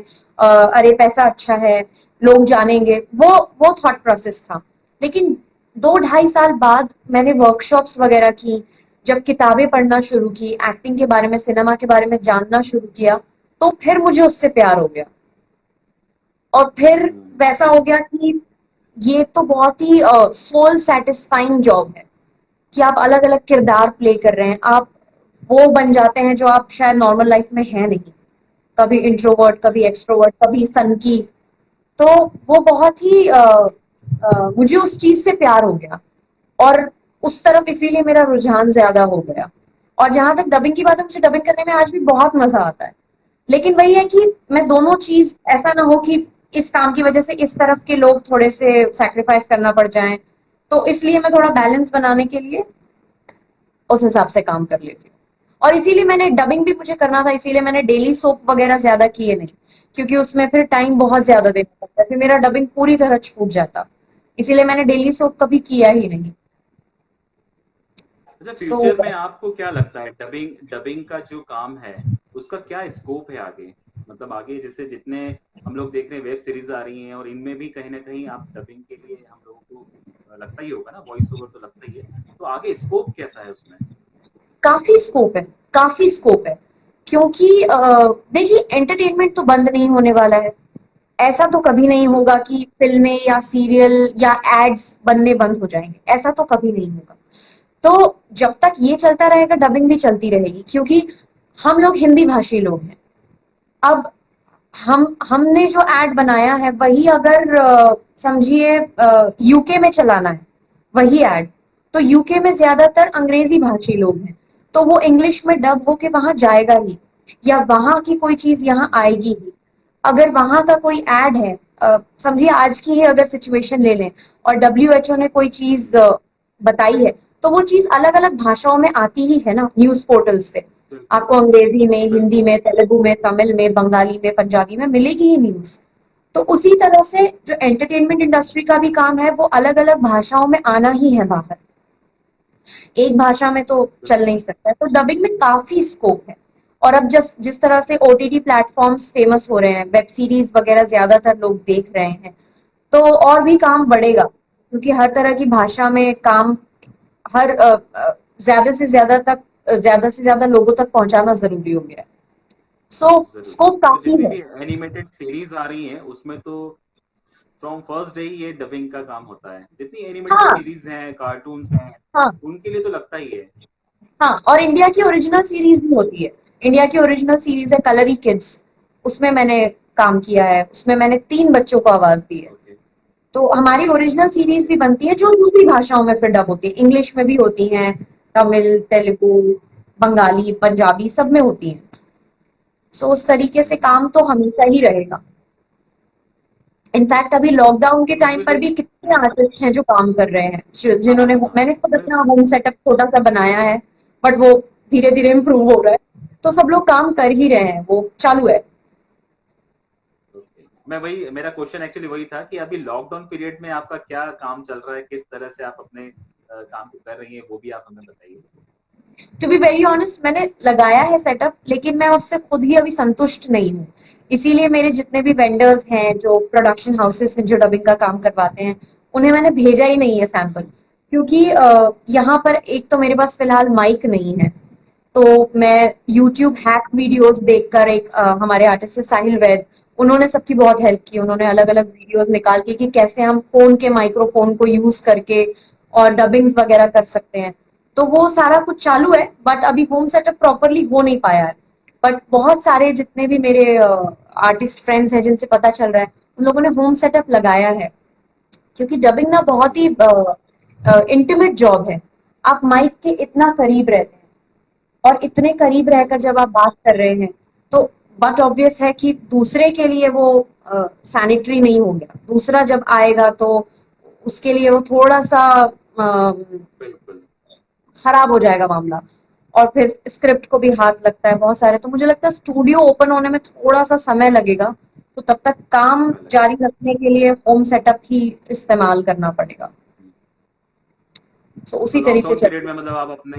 B: अरे पैसा अच्छा है, लोग जानेंगे, वो थॉट प्रोसेस था। लेकिन 2 ढाई साल बाद मैंने वर्कशॉप्स वगैरह की, जब किताबें पढ़ना शुरू की, एक्टिंग के बारे में, सिनेमा के बारे में जानना शुरू किया, तो फिर मुझे उससे प्यार हो गया। और फिर
A: हम्म।
B: वैसा हो गया कि ये तो बहुत ही सोल सेटिस्फाइंग जॉब है कि आप अलग अलग किरदार प्ले कर रहे हैं, आप वो बन जाते हैं जो आप शायद नॉर्मल लाइफ में है नहीं। कभी इंट्रोवर्ट, कभी एक्सट्रोवर्ट, कभी सनकी। तो वो बहुत ही मुझे उस चीज से प्यार हो गया और उस तरफ इसीलिए मेरा रुझान ज्यादा हो गया। और जहां तक डबिंग की बात है, मुझे डबिंग करने में आज भी बहुत मजा आता है। लेकिन वही है कि मैं दोनों चीज, ऐसा ना हो कि इस काम की वजह से इस तरफ के लोग थोड़े से सैक्रिफाइस करना पड़ जाए, तो इसलिए मैं थोड़ा बैलेंस बनाने के लिए उस हिसाब से काम कर लेती हूँ। और इसीलिए मैंने डबिंग भी मुझे करना था, इसीलिए मैंने डेली सोप वगैरह ज्यादा किए नहीं, क्योंकि उसमें फिर टाइम बहुत ज्यादा देना पड़ता है, फिर मेरा डबिंग पूरी तरह छूट जाता। इसीलिए मैंने डेली सोप कभी किया ही नहीं।
A: अच्छा,
B: सो
A: फ्यूचर में आपको क्या लगता है डबिंग डबिंग का जो काम है उसका क्या स्कोप है आगे? मतलब आगे जैसे जितने हम लोग देख रहे हैं वेब सीरीज आ रही हैं और इनमें भी कहीं ना कहीं आप डबिंग के लिए हम लोगों को लगता ही होगा ना, वॉइस ओवर तो लगता ही है। तो आगे स्कोप कैसा है उसमें?
B: काफी स्कोप है, काफी स्कोप है। क्योंकि देखिए, एंटरटेनमेंट तो बंद नहीं होने वाला है। ऐसा तो कभी नहीं होगा
A: बिल्कुल।
B: कि फिल्में या सीरियल या एड्स बनने बंद हो जाएंगे, ऐसा तो कभी नहीं होगा। तो जब तक ये चलता रहेगा, डबिंग भी चलती रहेगी, क्योंकि हम लोग हिंदी भाषी लोग हैं। अब हमने जो एड बनाया है वही अगर समझिए यूके में चलाना है, वही एड, तो यूके में ज्यादातर अंग्रेजी भाषी लोग हैं, तो वो इंग्लिश में डब होके वहां जाएगा ही, या वहां की कोई चीज यहाँ आएगी ही। अगर वहां का कोई एड है, समझिए आज की ही अगर सिचुएशन ले लें, और डब्ल्यूएचओ ने कोई चीज बताई है, तो वो चीज अलग अलग भाषाओं में आती ही है ना, न्यूज पोर्टल्स पे।
A: बिल्कुल।
B: आपको अंग्रेजी में, हिंदी
A: बिल्कुल।
B: में, तेलुगु में, तमिल में, बंगाली में, पंजाबी में मिलेगी ही न्यूज। तो उसी तरह से जो एंटरटेनमेंट इंडस्ट्री का भी काम है, वो अलग अलग भाषाओं में आना ही है बाहर। एक भाषा में तो चल
A: बिल्कुल।
B: नहीं सकता है, तो डबिंग में काफी स्कोप है। और अब जिस जिस तरह से ओटीटी प्लेटफॉर्म्स फेमस हो रहे हैं, वेब सीरीज वगैरह ज्यादातर लोग देख रहे हैं, तो और भी काम बढ़ेगा, क्योंकि हर तरह की भाषा में काम, हर ज्यादा से ज्यादा तक, ज्यादा से ज्यादा लोगों तक पहुंचाना जरूरी हो गया है। सो
A: जरूर।
B: स्कोप
A: तो
B: काफी
A: जितनी
B: है।
A: भी एनिमेटेड सीरीज आ रही हैं उसमें तो फ्रॉम फर्स्ट डे ही ये डबिंग का काम होता है। जितनी एनिमेटेड
B: हाँ
A: सीरीज हैं, कार्टून्स हैं,
B: हाँ
A: उनके लिए तो लगता ही है।
B: हाँ, और इंडिया की ओरिजिनल सीरीज भी होती है। इंडिया की ओरिजिनल सीरीज है कलरी किड्स, उसमें मैंने काम किया है, उसमें मैंने 3 बच्चों को आवाज दी है।
A: ओके।
B: तो हमारी ओरिजिनल सीरीज
A: ओके।
B: भी बनती है, जो दूसरी भाषाओं में फिर डब होती है, इंग्लिश में भी होती हैं, तमिल, तेलुगु, बंगाली, पंजाबी, सब में होती हैं। सो उस तरीके से काम तो हमेशा ही रहेगा। इनफैक्ट अभी लॉकडाउन के
A: तो
B: टाइम पर
A: मुझे
B: भी कितने आर्टिस्ट हैं जो काम कर रहे हैं,
A: हाँ
B: जिन्होंने,
A: हाँ
B: मैंने खुद अपना
A: बिल्कुल।
B: होम सेटअप छोटा सा बनाया है, बट वो धीरे धीरे इम्प्रूव हो रहा है। तो सब लोग काम कर ही रहे हैं, वो चालू है।
A: ओके, मैं वही, मेरा क्वेश्चन एक्चुअली वही था कि अभी लॉकडाउन पीरियड में आपका क्या काम चल रहा है, किस तरह से आप अपने काम को कर रही हैं, वो भी आप हमें बताइए।
B: टू बी वेरी ऑनेस्ट, मैंने लगाया है सेटअप, लेकिन मैं उससे खुद ही अभी संतुष्ट नहीं हूँ। इसीलिए मेरे जितने भी वेंडर्स हैं, जो प्रोडक्शन हाउसेस हैं, जो डबिंग का काम करवाते हैं, उन्हें मैंने भेजा ही नहीं है सैंपल, क्योंकि यहाँ पर एक तो मेरे पास फिलहाल माइक नहीं है। तो मैं यूट्यूब हैक वीडियोस देखकर, एक हमारे आर्टिस्ट है साहिल वैद, उन्होंने सबकी बहुत हेल्प की, उन्होंने अलग अलग वीडियोस निकाल के कि कैसे हम फोन के माइक्रोफोन को यूज करके और डबिंग्स वगैरह कर सकते हैं। तो वो सारा कुछ चालू है, बट अभी होम सेटअप प्रॉपरली हो नहीं पाया है। बट बहुत सारे जितने भी मेरे आर्टिस्ट फ्रेंड्स हैं, जिनसे पता चल रहा है, उन लोगों ने होम सेटअप लगाया है, क्योंकि डबिंग ना बहुत ही इंटीमेट जॉब है। आप माइक के इतना करीब रहते हैं, और इतने करीब रहकर जब आप बात कर रहे हैं, तो बट ऑब्वियस है कि दूसरे के लिए वो सैनिटरी नहीं हो गया, दूसरा जब आएगा तो उसके लिए वो थोड़ा सा
A: बिल्कुल।
B: खराब हो जाएगा मामला। और फिर स्क्रिप्ट को भी हाथ लगता है बहुत सारे, तो मुझे लगता है स्टूडियो ओपन होने में थोड़ा सा समय लगेगा, तो तब तक काम
A: समय लगेगा।
B: जारी रखने के लिए होम सेटअप ही इस्तेमाल करना पड़ेगा। तो
A: तो
B: उसी तरह से
A: लॉकडाउन
B: चल।
A: पीरियड में मतलब आप अपने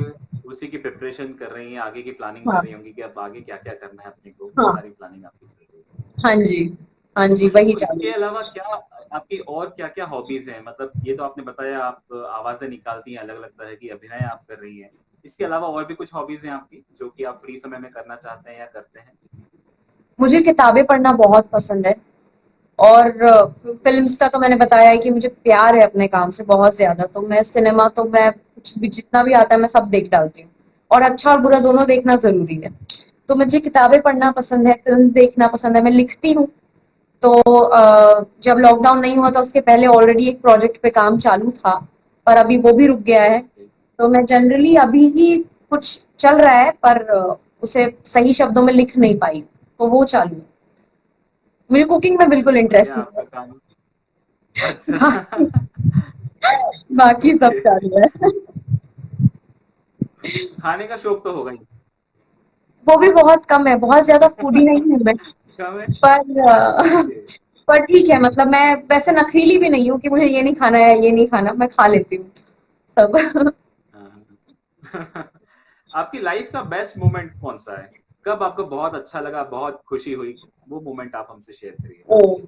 A: उसी की प्रिपरेशन कर रही हैं, आगे की प्लानिंग कर
B: हाँ
A: रही होंगी कि अब आगे क्या क्या करना है अपने को, वो
B: हाँ।
A: सारी प्लानिंग आपकी चल रही है।
B: हाँ जी। हाँ
A: तो
B: जी,
A: खुशबू
B: वही
A: इसके
B: चालू।
A: अलावा क्या आपकी और क्या क्या हॉबीज हैं? मतलब ये तो आपने बताया आप आवाजें निकालती हैं, अलग अलग तरह की अभिनय आप कर रही हैं। इसके अलावा और भी कुछ हॉबीज हैं आपकी जो कि आप फ्री समय में करना चाहते हैं या करते हैं?
B: मुझे किताबें पढ़ना बहुत पसंद है। और फिल्म्स का तो मैंने बताया है कि मुझे प्यार है अपने काम से बहुत ज्यादा, तो मैं सिनेमा तो मैं कुछ भी जितना भी आता है मैं सब देख डालती हूँ। और अच्छा और बुरा दोनों देखना जरूरी है। तो मुझे किताबें पढ़ना पसंद है, फिल्म्स देखना पसंद है, मैं लिखती हूँ। तो जब लॉकडाउन नहीं हुआ था उसके पहले ऑलरेडी एक प्रोजेक्ट पे काम चालू था, पर अभी वो भी रुक गया है। तो मैं जनरली अभी ही कुछ चल रहा है, पर उसे सही शब्दों में लिख नहीं पाई, तो वो चालू है। मुझे कुकिंग में बिल्कुल
A: चलिए बढ़िया
B: इंटरेस्ट नहीं
A: आपका काम।
B: है।
A: अच्छा।
B: बाकी सब
A: ओके।
B: चालू है।
A: खाने का शौक तो होगा ही।
B: वो भी बहुत कम है, बहुत ज्यादा फूडी नहीं हूँ मैं।
A: कम है।
B: पर
A: ओके।
B: पर ठीक है, मतलब मैं वैसे नखरीली भी नहीं हूँ कि मुझे ये नहीं खाना है ये नहीं खाना, मैं खा लेती हूँ सब।
A: हाँ। आपकी लाइफ का बेस्ट मोमेंट कौन सा है? कब आपको बहुत अच्छा लगा, बहुत खुशी हुई? वो मोमेंट आप हमसे शेयर करिए।
B: ओ,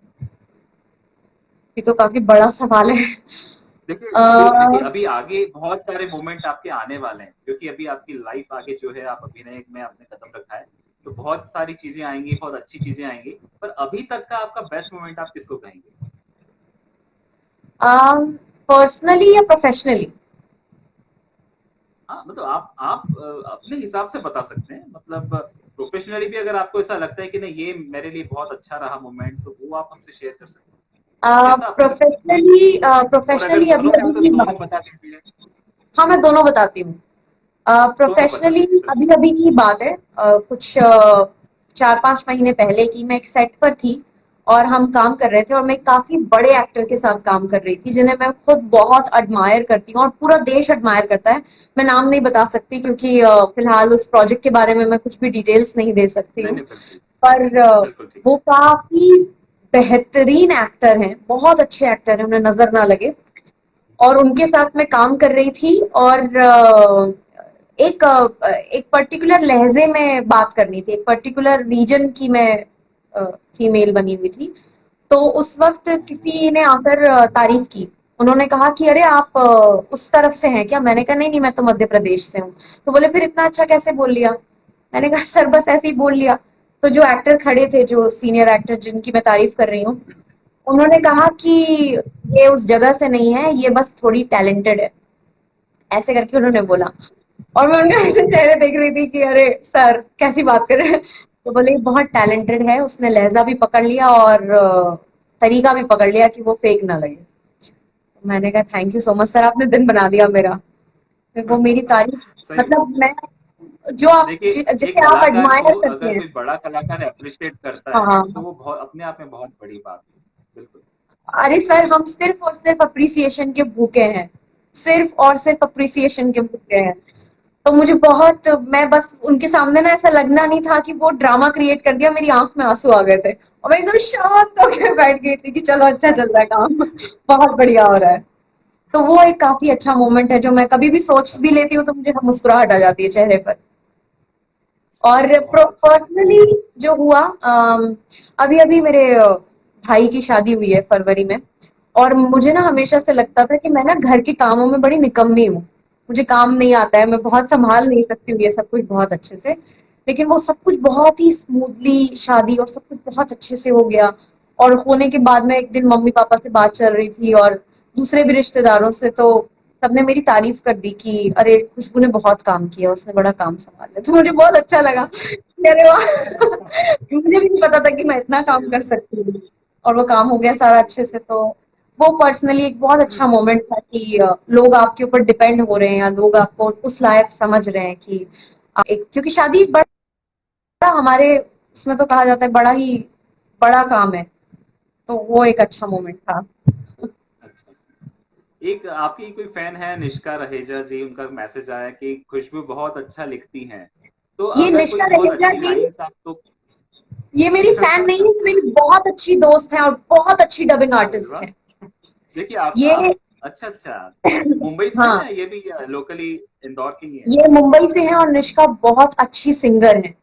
B: ये तो काफी बड़ा सवाल है।
A: देखिए
B: आ,
A: अभी देखिए अभी आगे बहुत सारे मोमेंट आपके आने वाले हैं, क्योंकि अभी आपकी लाइफ आगे जो है आप अभिनय में आपने कदम रखा है, तो बहुत सारी चीजें आएंगी, बहुत अच्छी चीजें आएंगी। पर अभी तक का आपका बेस्ट मोमेंट आप किसको कहेंगे?
B: पर्सनली या प्रोफेशनली?
A: हाँ मतलब आप अपने हिसाब से बता सकते हैं, मतलब प्रोफेशनली भी अगर आपको ऐसा लगता है कि नहीं ये मेरे लिए बहुत अच्छा रहा मोमेंट, तो वो आप हमसे शेयर कर सकते हैं, जैसा आपको लगता है।
B: प्रोफेशनली
A: और अगर
B: प्रोफेशनली अभी
A: दोनों है
B: अभी
A: तो
B: की
A: दोनों
B: बात है।
A: बता दीजिए।
B: हाँ, मैं दोनों बताती हूँ।
A: दोनों बता
B: प्रोफेशनली
A: दीजिए
B: अभी
A: बिल्कुल।
B: अभी की बात है, कुछ 4-5 महीने पहले की, मैं एक सेट पर थी और हम काम कर रहे थे, और मैं काफी बड़े एक्टर के साथ काम कर रही थी जिन्हें मैं खुद बहुत एडमायर करती हूँ और पूरा देश एडमायर करता है। मैं नाम नहीं बता सकती क्योंकि फिलहाल उस प्रोजेक्ट के बारे में मैं कुछ भी डिटेल्स नहीं दे सकती
A: नहीं
B: हूँ।
A: नहीं बिल्कुल।
B: पर
A: बिल्कुल ठीक
B: वो
A: है।
B: काफी बेहतरीन एक्टर हैं, बहुत अच्छे एक्टर हैं, उन्हें नजर ना लगे। और उनके साथ मैं काम कर रही थी, और एक पर्टिकुलर लहजे में बात करनी थी, एक पर्टिकुलर रीजन की मैं फीमेल बनी हुई थी। तो उस वक्त किसी ने आकर तारीफ की। उन्होंने कहा कि अरे आप उस तरफ से हैं क्या? मैंने कहा नहीं नहीं, मैं तो मध्य प्रदेश से हूँ। तो बोले फिर इतना अच्छा कैसे बोल लिया? मैंने कहा सर बस ऐसे ही बोल लिया। तो जो एक्टर खड़े थे, जो सीनियर एक्टर जिनकी मैं तारीफ कर रही हूँ, उन्होंने कहा कि ये उस जगह से नहीं है, ये बस थोड़ी टैलेंटेड है, ऐसे करके उन्होंने बोला। और मैं उनके ऐसे चेहरे देख रही थी कि अरे सर कैसी बात कर रहे हैं। तो बोले ये बहुत टैलेंटेड है, उसने लहजा भी पकड़ लिया और तरीका भी पकड़ लिया कि वो फेक ना लगे। तो मैंने कहा thank you so much sir, आपने दिन बना दिया मेरा। फिर वो मेरी तारीफ,
A: सही बात
B: मतलब
A: है।
B: मैं जो आप
A: देखिए एक
B: जिसे आप
A: कलाकार को
B: एडमायर करते
A: अगर
B: हैं।
A: कोई बड़ा कलाकार अप्रिशिएट करता है तो
B: हाँ,
A: वो बहुत अपने आप में बहुत बड़ी बात है। बिल्कुल।
B: अरे सर हम सिर्फ और सिर्फ अप्रिसिएशन के भूखे हैं, सिर्फ और सिर्फ अप्रिसिएशन के भूखे हैं। तो मुझे बहुत, मैं बस उनके सामने ना ऐसा लगना नहीं था कि वो ड्रामा क्रिएट कर दिया, मेरी आंख में आंसू आ गए थे और मैं एकदम शांत होकर बैठ गई थी कि चलो अच्छा चल रहा है काम, बहुत बढ़िया हो रहा है। तो वो एक काफी अच्छा मोमेंट है जो मैं कभी भी सोच भी लेती हूँ तो मुझे मुस्कुराहट आ जाती है चेहरे पर।
A: सही
B: और
A: है, बहुत अच्छा है।
B: पर्सनली जो हुआ, अभी अभी मेरे भाई की शादी हुई है फरवरी में। और मुझे ना हमेशा से लगता था कि मैं ना घर के कामों में बड़ी निकम्मी हूँ, मुझे काम नहीं आता है, मैं बहुत संभाल नहीं सकती हूँ ये सब कुछ बहुत अच्छे से। लेकिन वो सब कुछ बहुत ही स्मूथली, शादी और सब कुछ बहुत अच्छे से हो गया। और होने के बाद में एक दिन मम्मी पापा से बात चल रही थी और दूसरे भी रिश्तेदारों से, तो सबने मेरी तारीफ कर दी कि अरे खुशबू ने बहुत काम किया, उसने बड़ा काम संभाल लिया। तो मुझे बहुत अच्छा लगा कि अरे वाह। मुझे भी नहीं पता था कि मैं इतना
A: सही
B: काम कर
A: बात
B: सकती हूँ। और वो काम हो गया सारा अच्छे से। तो वो पर्सनली एक बहुत
A: है।
B: अच्छा मोमेंट था कि लोग आपके ऊपर डिपेंड हो रहे हैं या लोग आपको उस लायक समझ रहे हैं कि एक, क्योंकि शादी एक बड़ा हमारे उसमें तो कहा जाता है बड़ा ही बड़ा काम है। तो वो एक अच्छा मोमेंट था।
A: अच्छा। एक आपकी कोई फैन है निष्का रहेजा जी, उनका मैसेज आया कि खुशबू बहुत अच्छा लिखती हैं। तो
B: ये
A: अगर कोई
B: निष्ठा
A: बहुत
B: रहेगा
A: अच्छी
B: जी,
A: लाइंस आपको
B: ये मेरी फैन नहीं है, ये मेरी बहुत अच्छी दोस्त है और बहुत अच्छी डबिंग
A: अरे
B: आर्टिस्ट
A: वाह!
B: है।
A: देखिए आप
B: ये
A: अच्छा अच्छा मुंबई से हैं
B: हाँ,
A: या ये भी लोकली इंदौर के ही हैं?
B: ये मुंबई से है और निष्का बहुत अच्छी सिंगर है,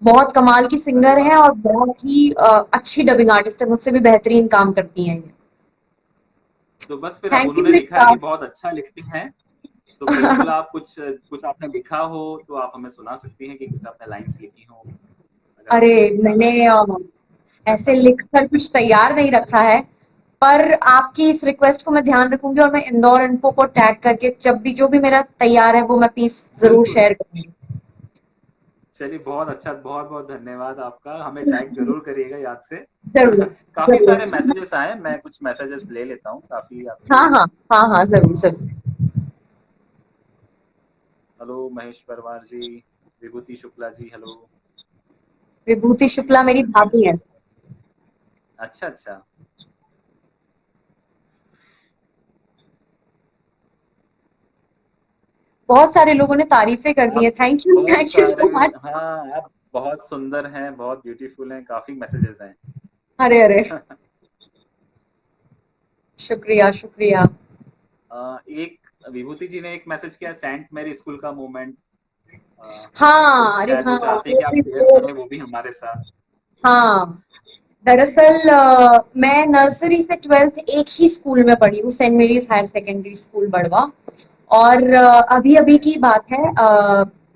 B: बहुत कमाल की
A: अरे
B: सिंगर
A: वाह!
B: है और बहुत ही अच्छी डबिंग आर्टिस्ट है, मुझसे भी बेहतरीन काम करती हैं ये।
A: तो बस फिर अब
B: थैंक यू
A: उन्होंने लिखा है
B: निष्का।
A: कि बहुत अच्छा लिखती हैं, तो बिल्कुल आप कुछ कुछ आपने लिखा हो तो आप हमें सुना सकती हैं कि कुछ आपने लाइन्स लिखी हो, अगर
B: अरे
A: आपको याद
B: मैंने
A: आए तो।
B: ऐसे लिख कर कुछ तैयार नहीं रखा है, पर आपकी इस रिक्वेस्ट को मैं ध्यान रखूंगी और मैं इंदौर इन्फो को टैग करके जब भी जो भी मेरा तैयार है वो मैं पीस जरूर
A: बिल्कुल।
B: शेयर करूंगी।
A: चलिए बहुत अच्छा, बहुत बहुत धन्यवाद आपका, हमें टैग जरूर करिएगा याद से।
B: जरूर
A: काफी सारे
B: जरूर।
A: मैसेजेस आए, मैं कुछ मैसेजेस ले लेता हूँ, काफी
B: हाँ
A: आपके।
B: हाँ हाँ हाँ, जरूर जरूर।
A: हेलो महेश परमार जी, विभूति शुक्ला जी, हेलो।
B: विभूति
A: काफी
B: शुक्ला मेरी
A: मैसेजेस आए।
B: भाभी है।
A: अच्छा अच्छा।
B: बहुत सारे लोगों ने तारीफें कर दी है,
A: आप बहुत
B: थैंक यू
A: सारे,
B: सो मच।
A: हाँ आप बहुत सुंदर हैं, बहुत ब्यूटीफुल हैं, काफी मैसेजेस हैं।
B: अरे अरे, शुक्रिया शुक्रिया।
A: एक विभूति जी ने एक मैसेज किया, सेंट मेरी स्कूल का मोमेंट,
B: हाँ, अरे
A: शायद
B: हाँ,
A: वो चाहते हैं
B: वो
A: कि आप
B: भी
A: शेयर
B: वो,
A: करें वो भी हमारे साथ।
B: हाँ, दरअसल मैं नर्सरी से 12th एक ही स्कूल में पढ़ी हूँ, saint Mary's higher secondary school Barwa. और अभी अभी
A: ओके।
B: की बात है,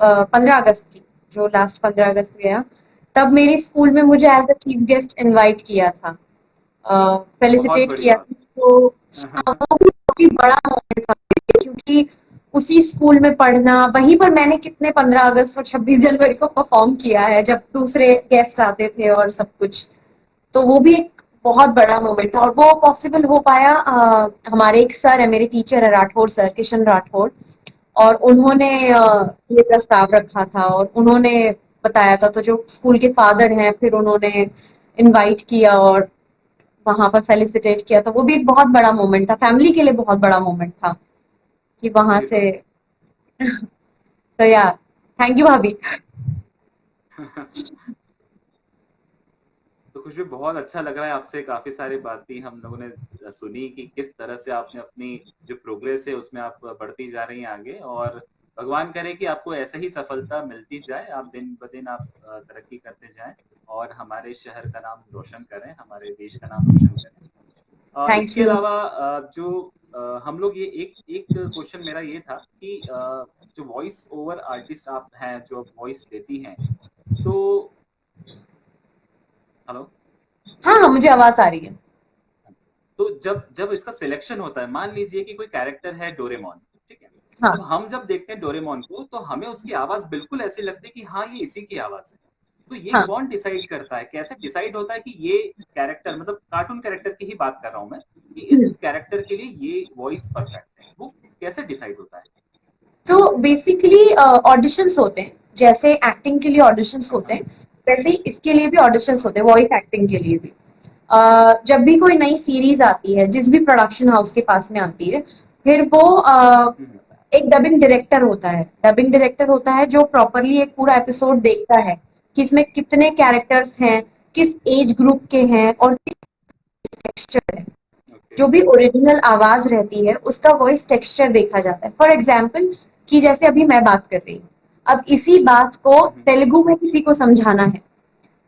B: 15 अगस्त की, जो लास्ट 15 अगस्त गया, तब मेरी स्कूल में मुझे as a chief guest invite किया था,
A: बहुत
B: फेलिसिटेट
A: बड़ी
B: किया
A: बात।
B: था। तो हाँ, वो भी काफी बड़ा मोमेंट था मेरे लिए, क्योंकि उसी स्कूल में पढ़ना, वहीं पर मैंने कितने 15 अगस्त और 26 जनवरी को परफॉर्म किया है जब दूसरे गेस्ट आते थे और सब कुछ। तो वो भी एक बहुत बड़ा मोमेंट था और वो पॉसिबल हो पाया, हमारे एक सर है, मेरे टीचर है राठौर सर, किशन राठौर, और उन्होंने ये प्रस्ताव रखा था और उन्होंने बताया था, तो जो स्कूल के फादर हैं फिर उन्होंने इनवाइट किया और वहां पर फेलिसिटेट किया, तो वो भी एक बहुत बड़ा मोमेंट था, फैमिली के लिए बहुत बड़ा मोमेंट था कि वहां
A: सही
B: से।
A: बात
B: तो यार, थैंक यू भाभी।
A: है। तो खुशबू बहुत अच्छा लग रहा है, आपसे काफी सारी बातें हम लोगों ने सुनी कि किस तरह से आपने अपनी जो प्रोग्रेस है उसमें आप बढ़ती जा रही हैं आगे, और भगवान करे कि आपको ऐसे ही सफलता मिलती जाए, आप दिन ब दिन आप तरक्की करते जाएं और हमारे शहर का नाम रोशन करें, हमारे देश का नाम रोशन करें।
B: थैंक
A: इसके
B: यू।
A: अलावा जो हम लोग ये एक एक क्वेश्चन मेरा ये था कि जो वॉइस ओवर आर्टिस्ट आप हैं, जो वॉइस देती हैं, तो हेलो,
B: हाँ हाँ, मुझे आवाज आ रही है।
A: तो जब जब इसका सिलेक्शन होता है, मान लीजिए कि कोई कैरेक्टर है डोरेमोन, ठीक है, तो
B: हाँ
A: हम जब देखते हैं डोरेमोन को तो हमें उसकी आवाज बिल्कुल ऐसी लगती है कि हाँ ये इसी की आवाज है। तो ये
B: हाँ।
A: कौन डिसाइड करता है, कैसे डिसाइड होता है कि ये कैरेक्टर, मतलब कार्टून कैरेक्टर की ही बात कर रहा हूं मैं, कि इस कैरेक्टर के लिए ये वॉइस परफेक्ट है, वो कैसे डिसाइड होता है?
B: तो बेसिकली ऑडिशंस होते हैं, जैसे एक्टिंग के लिए ऑडिशंस होते
A: हाँ,
B: हैं, वैसे ही इसके लिए भी ऑडिशंस होते हैं, वॉइस एक्टिंग के लिए भी। जब भी कोई नई सीरीज आती है, जिस भी प्रोडक्शन हाउस के पास में आती है, फिर वो
A: हम्म,
B: एक डबिंग डायरेक्टर होता है, डबिंग डायरेक्टर होता है जो प्रॉपरली एक पूरा एपिसोड देखता है कि इसमें कितने कैरेक्टर्स हैं, किस एज ग्रुप के हैं और किस टेक्सचर है।
A: ओके,
B: जो भी ओरिजिनल आवाज रहती है उसका वॉइस टेक्सचर देखा जाता है। फॉर एग्जाम्पल, कि जैसे अभी मैं बात कर रही हूँ, अब इसी बात को तेलुगु में किसी को समझाना है,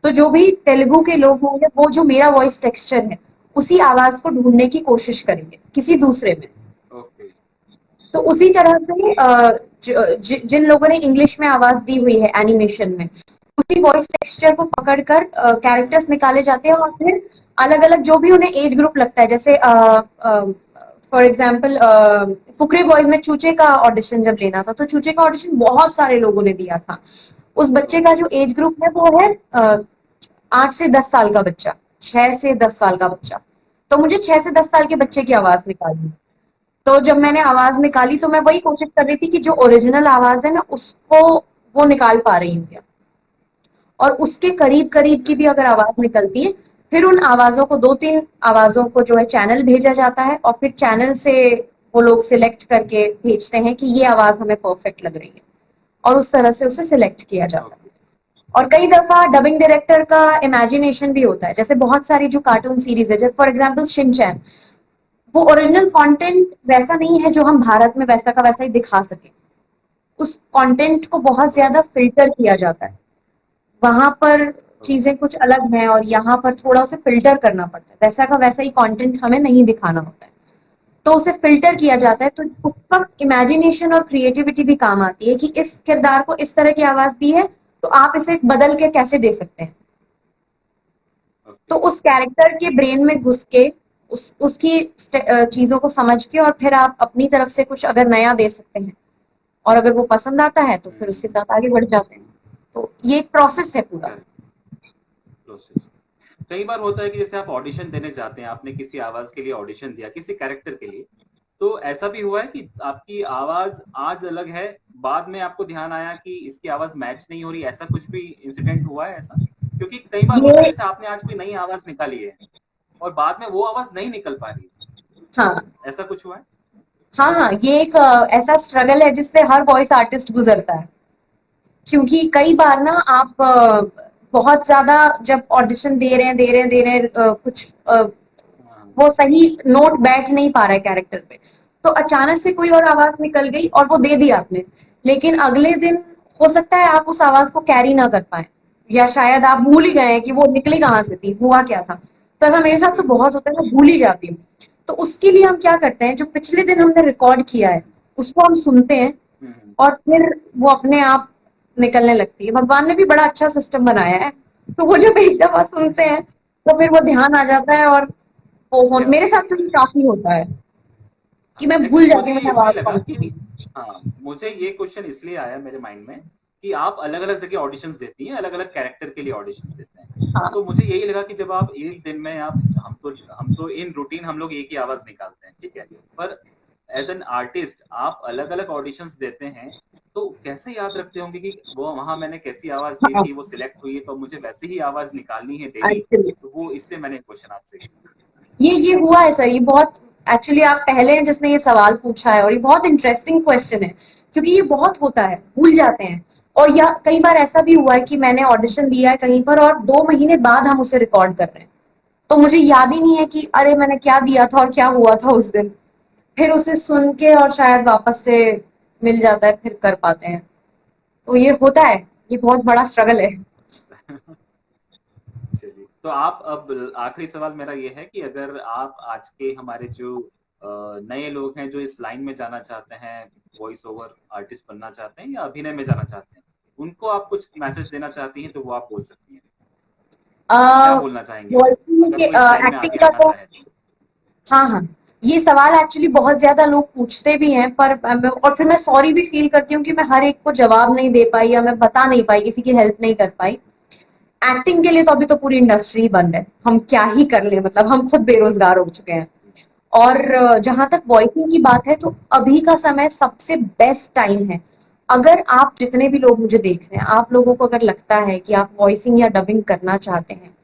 B: तो जो भी तेलुगु के लोग होंगे वो जो मेरा वॉइस टेक्सचर है उसी आवाज को ढूंढने की कोशिश करेंगे किसी दूसरे में।
A: ओके,
B: तो उसी तरह से जिन लोगों ने इंग्लिश में आवाज दी हुई है एनिमेशन में, उसी वॉइस टेक्सचर को पकड़कर कैरेक्टर्स निकाले जाते हैं और फिर अलग अलग जो भी उन्हें एज ग्रुप लगता है, जैसे फॉर एग्जाम्पल फुकरे बॉयज में चूचे का ऑडिशन जब लेना था, तो चूचे का ऑडिशन बहुत सारे लोगों ने दिया था। उस बच्चे का
A: ओके,
B: जो एज ग्रुप है वो है 8 से 10 साल का बच्चा, 6 से 10 साल का बच्चा। तो मुझे 6 से 10 साल के बच्चे की आवाज निकालनी। तो जब मैंने आवाज निकाली तो मैं वही कोशिश कर रही थी कि जो ओरिजिनल आवाज है मैं उसको वो निकाल पा रही हूँ क्या, और उसके करीब करीब की भी अगर आवाज निकलती है, फिर उन आवाजों को, 2-3 आवाजों को जो है चैनल भेजा जाता है और फिर चैनल से वो लोग सिलेक्ट करके भेजते हैं कि ये आवाज हमें परफेक्ट लग रही है, और उस तरह से उसे सिलेक्ट किया जाता है।
A: ओके।
B: और कई दफा डबिंग डायरेक्टर का इमेजिनेशन भी होता है, जैसे बहुत सारी जो कार्टून सीरीज है, जैसे फॉर एग्जांपल शिनचैन, वो ओरिजिनल कंटेंट वैसा नहीं है जो हम भारत में वैसा का वैसा ही दिखा सके। उस कंटेंट को बहुत ज्यादा फिल्टर किया जाता है, वहां पर चीजें कुछ अलग हैं और यहाँ पर थोड़ा उसे फिल्टर करना पड़ता है, वैसा का वैसा ही कंटेंट हमें नहीं दिखाना होता है, तो उसे फिल्टर किया जाता है। तो उस वक्त इमेजिनेशन और क्रिएटिविटी भी काम आती है कि इस किरदार को इस तरह की आवाज दी है, तो आप इसे बदल के कैसे दे सकते हैं। तो
A: ओके।
B: उस कैरेक्टर के ब्रेन में घुस के उसकी चीजों को समझ के और फिर आप अपनी तरफ से कुछ अगर नया दे सकते हैं, और अगर वो पसंद आता है तो फिर उसके
A: हम्म।
B: साथ आगे बढ़ जाते हैं। तो ये एक प्रोसेस है पूरा।
A: करेक्ट। प्रोसेस। कई बार होता है कि जैसे आप ऑडिशन देने जाते हैं, आपने किसी आवाज के लिए ऑडिशन दिया, किसी कैरेक्टर के लिए, तो ऐसा भी हुआ है कि आपकी आवाज आज अलग है, बाद में आपको ध्यान आया कि इसकी आवाज मैच नहीं हो रही, ऐसा कुछ भी इंसिडेंट हुआ है ऐसा? क्योंकि कई बार होता है
B: ये
A: जैसे आपने आज कोई नई आवाज निकाली है और बाद में वो आवाज नहीं निकल पा रही,
B: हाँ
A: ऐसा कुछ हुआ है?
B: हाँ हाँ, ये एक ऐसा स्ट्रगल है जिससे हर वॉइस आर्टिस्ट गुजरता है। क्योंकि कई बार ना आप बहुत ज्यादा जब ऑडिशन दे रहे हैं कुछ
A: हाँ।
B: वो सही नोट बैठ नहीं पा रहा है कैरेक्टर पे, तो अचानक से कोई और आवाज निकल गई और वो दे दी आपने, लेकिन अगले दिन हो सकता है आप उस आवाज को कैरी ना कर पाए, या शायद आप भूल ही गए हैं कि वो निकली कहाँ से थी, हुआ क्या था। तो ऐसा मेरे साथ तो
A: बिल्कुल।
B: बहुत होता है, मैं भूल ही जाती हूँ। तो उसके लिए हम क्या करते हैं, जो पिछले दिन हमने रिकॉर्ड किया है उसको हम सुनते हैं,
A: हम्म।
B: और फिर वो अपने आप निकलने लगती है। भगवान ने भी बड़ा अच्छा सिस्टम बनाया है, तो वो जब एक दफा सुनते हैं तो फिर वो ध्यान आ जाता है, और
A: क्या
B: मेरे साथ
A: बात
B: तो
A: है।
B: ये काफी होता है कि मैं भूल
A: एक्चुअली
B: जाती
A: मुझे
B: हूँ
A: ये
B: मैंने
A: इसलिए
B: आवाज
A: लगा
B: कौन सी
A: कि
B: दी।
A: हाँ, मुझे ये क्वेश्चन इसलिए आया मेरे माइंड में कि आप अलग अलग जगह ऑडिशंस देती हैं, अलग अलग कैरेक्टर के लिए ऑडिशंस देते हैं।
B: हाँ
A: तो मुझे यही लगा कि जब आप एक दिन में आप हम तो इन रूटीन हम लोग एक ही आवाज निकालते हैं, ठीक है, पर एज एन आर्टिस्ट आप अलग अलग ऑडिशंस देते हैं, तो कैसे याद रखते होंगे कि वो वहां मैंने कैसी आवाज दी
B: हाँ,
A: थी, वो सिलेक्ट हुई है, तो मुझे वैसी ही आवाज निकालनी है डेली?
B: एक्चुअली
A: तो वो इसलिए मैंने क्वेश्चन आपसे किया।
B: ये हुआ है सर, ये बहुत, एक्चुअली आप पहले हैं जिसने ये सवाल पूछा है, और ये बहुत इंटरेस्टिंग क्वेश्चन है, क्योंकि ये बहुत होता है, भूल जाते हैं। और या कई बार ऐसा भी हुआ है कि मैंने ऑडिशन दिया है कहीं पर और 2 महीने बाद हम उसे रिकॉर्ड कर रहे हैं, तो मुझे याद ही नहीं है कि अरे मैंने क्या दिया था और क्या हुआ था उस दिन। फिर उसे सुन के और शायद वापस से मिल जाता है, फिर कर पाते हैं। तो ये होता है, ये बहुत बड़ा स्ट्रगल है।
A: चलिए, तो आप अब आखिरी सवाल मेरा ये है कि अगर आप आज के हमारे जो नए लोग हैं जो इस लाइन में जाना चाहते हैं, वॉइस ओवर आर्टिस्ट बनना चाहते हैं या अभिनय में जाना चाहते हैं, उनको आप कुछ मैसेज देना चाहती हैं तो वो आप बोल सकती हैं। क्या बोलना चाहेंगे आप
B: वॉइसिंग
A: अगर
B: के
A: कोई इस लाइन में
B: एक्टिंग
A: आगे
B: का
A: आना
B: तो,
A: चाहे तो?
B: हाँ हाँ, ये सवाल एक्चुअली बहुत ज्यादा लोग पूछते भी हैं, पर और फिर मैं सॉरी भी फील करती हूँ कि मैं हर एक को जवाब नहीं दे पाई, या मैं बता नहीं पाई, किसी की हेल्प नहीं कर पाई। एक्टिंग के लिए तो अभी तो पूरी इंडस्ट्री बंद है, हम क्या ही कर ले, मतलब हम खुद बेरोजगार हो चुके हैं। और जहां तक वॉइसिंग की बात है, तो अभी का समय सबसे बेस्ट टाइम है। अगर आप, जितने भी लोग मुझे देख रहे हैं, आप लोगों को अगर लगता है कि आप वॉइसिंग या डबिंग करना चाहते हैं,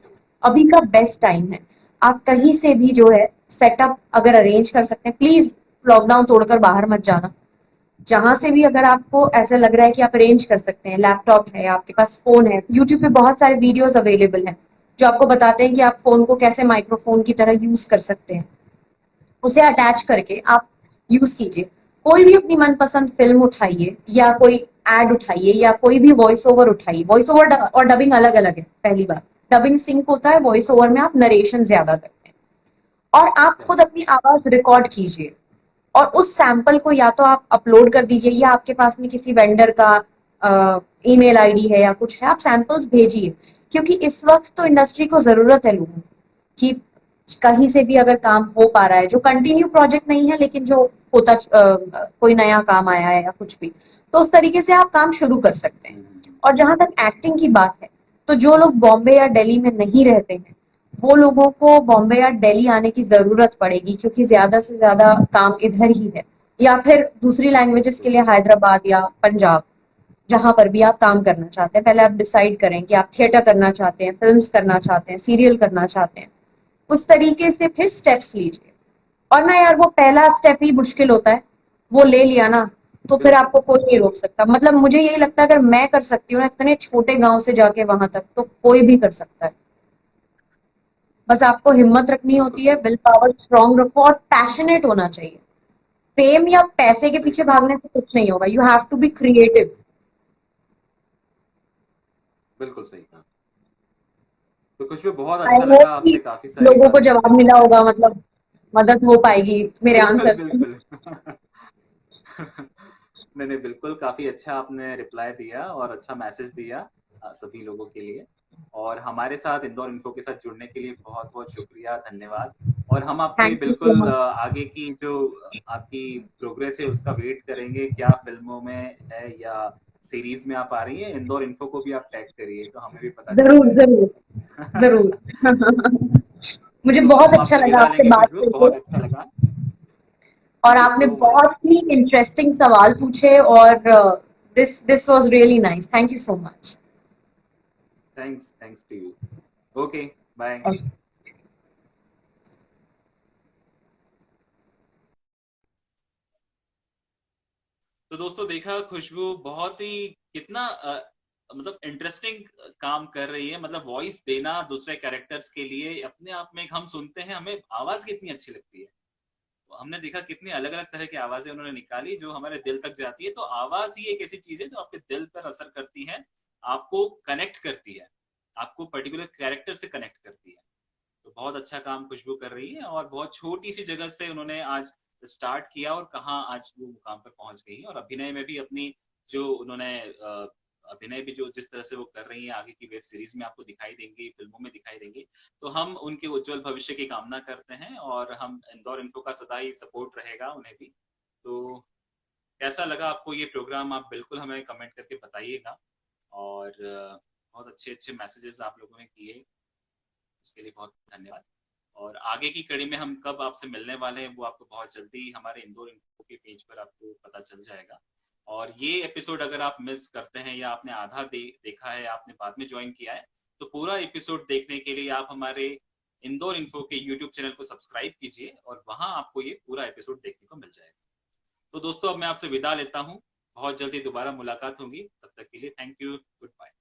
B: अभी का बेस्ट टाइम है। आप कहीं से भी जो है सेटअप अगर अरेंज कर सकते हैं, प्लीज लॉकडाउन तोड़कर बाहर मत जाना। जहां से भी अगर आपको ऐसा लग रहा है कि आप अरेंज कर सकते हैं, लैपटॉप है, आपके पास फोन है, यूट्यूब पे बहुत सारे वीडियोस अवेलेबल हैं जो आपको बताते हैं कि आप फोन को कैसे माइक्रोफोन की तरह यूज कर सकते हैं। उसे अटैच करके आप यूज कीजिए। कोई भी अपनी मनपसंद फिल्म उठाइए, या कोई एड उठाइए, या कोई भी वॉइस ओवर उठाइए। वॉइस ओवर और डबिंग अलग अलग है, पहली बात। डबिंग सिंक होता है, वॉइस ओवर में आप नरेशन ज्यादा करते हैं, और आप खुद
A: करेक्ट।
B: अपनी आवाज रिकॉर्ड कीजिए, और उस सैंपल को या तो आप अपलोड कर दीजिए, या आपके पास में किसी वेंडर का ईमेल आईडी है या कुछ है, आप सैंपल्स भेजिए। क्योंकि इस वक्त तो इंडस्ट्री को जरूरत है लोगों की, कहीं से भी अगर काम हो पा रहा है, जो कंटिन्यू प्रोजेक्ट नहीं है लेकिन जो होता कोई नया काम आया है या कुछ भी, तो उस तरीके से आप काम शुरू कर सकते हैं। और जहां तक एक्टिंग की बात है, तो जो लोग बॉम्बे या दिल्ली में नहीं रहते हैं, वो लोगों को बॉम्बे या दिल्ली आने की जरूरत पड़ेगी, क्योंकि ज्यादा से ज्यादा काम इधर ही है। या फिर दूसरी लैंग्वेजेस के लिए हैदराबाद या पंजाब, जहां पर भी आप काम करना चाहते हैं, पहले आप डिसाइड करें कि आप थिएटर करना चाहते हैं, फिल्म्स करना चाहते हैं, सीरियल करना चाहते हैं। उस तरीके से फिर स्टेप्स लीजिए। और ना यार वो पहला स्टेप ही मुश्किल होता है, वो ले लिया ना तो फिर
A: बिल्कुल
B: आपको कोई नहीं रोक सकता। मतलब मुझे यही लगता है अगर मैं कर सकती हूँ ना इतने छोटे गांव से जाके वहां तक, तो कोई भी कर सकता है। बस आपको हिम्मत रखनी
A: बिल्कुल
B: होती है,
A: सही
B: विल पावर स्ट्रांग रखो और पैशनेट होना चाहिए। फेम या पैसे के
A: सही
B: पीछे
A: बात।
B: भागने से कुछ नहीं होगा, you have to be creative.
A: बिल्कुल सही कहा। तो खुशबू बहुत
B: आई
A: अच्छा
B: होप
A: लगा
B: कि
A: आपसे काफी सारी
B: लोगों को
A: बातें करने
B: जवाब
A: को।
B: मिला होगा, मतलब मदद हो पाएगी मेरे
A: बिल्कुल
B: आंसर से।
A: बिल्कुल नहीं नहीं, बिल्कुल काफी अच्छा आपने रिप्लाई दिया और अच्छा मैसेज दिया सभी लोगों के लिए। और हमारे साथ इंदौर इन्फो के साथ जुड़ने के लिए बहुत बहुत शुक्रिया, धन्यवाद। और हम आपकी
B: थैंक यू सो
A: बिल्कुल
B: मच।
A: आगे की जो आपकी प्रोग्रेस है उसका वेट करेंगे, क्या फिल्मों में है या सीरीज में आप आ रही है, इंदौर इन्फो को भी आप टैग करिए तो हमें भी पता चल
B: जरूर जरूर
A: जाएगा।
B: जरूर। मुझे
A: तो
B: बहुत
A: हम
B: अच्छा
A: आपसे
B: लगा
A: विदा
B: आपसे
A: लेंगे
B: बात
A: खुशबू,
B: करके।
A: बहुत अच्छा लगा।
B: और
A: थैंक यू
B: आपने
A: सो मच।
B: बहुत ही इंटरेस्टिंग सवाल पूछे, और this was really nice, thank you so much.
A: Thanks thanks to you. Okay, bye. तो दोस्तों देखा खुशबू बहुत ही कितना मतलब इंटरेस्टिंग काम कर रही है। मतलब वॉइस देना दूसरे कैरेक्टर्स के लिए अपने आप में, हम सुनते हैं हमें आवाज कितनी अच्छी लगती है। तो हमने देखा कितनी अलग अलग तरह की आवाजें उन्होंने निकाली जो हमारे दिल तक जाती है। तो आवाज ही एक ऐसी चीज है जो आपके दिल पर असर करती है, आपको कनेक्ट करती है, आपको पर्टिकुलर कैरेक्टर से कनेक्ट करती है। तो बहुत अच्छा काम खुशबू कर रही है और बहुत छोटी सी जगह से उन्होंने आज स्टार्ट किया और कहाँ आज वो मुकाम पर पहुंच गई है। और अभिनय में भी अपनी जो उन्होंने अभिनय भी जो जिस तरह से वो कर रही है, आगे की वेब सीरीज में आपको दिखाई देंगी, फिल्मों में दिखाई देंगी। तो हम उनके उज्जवल भविष्य की कामना करते हैं और हम इंदौर इन्फो का सदा ही सपोर्ट रहेगा उन्हें भी। तो कैसा लगा आपको ये प्रोग्राम, आप बिल्कुल हमें कमेंट करके बताइएगा। और बहुत अच्छे अच्छे मैसेजेस आप लोगों ने किए, उसके लिए बहुत धन्यवाद। और आगे की कड़ी में हम कब आपसे मिलने वाले हैं वो आपको बहुत जल्दी हमारे इंदौर इन्फो के पेज पर आपको पता चल जाएगा। और ये एपिसोड अगर आप मिस करते हैं या आपने आधा देखा है, आपने बाद में ज्वाइन किया है, तो पूरा एपिसोड देखने के लिए आप हमारे इंदौर इन्फो के यूट्यूब चैनल को सब्सक्राइब कीजिए और वहां आपको ये पूरा एपिसोड देखने को मिल जाएगा। तो दोस्तों अब मैं आपसे विदा लेता हूँ, बहुत जल्दी दोबारा मुलाकात होगी, तब तक के लिए थैंक यू, गुड बाय।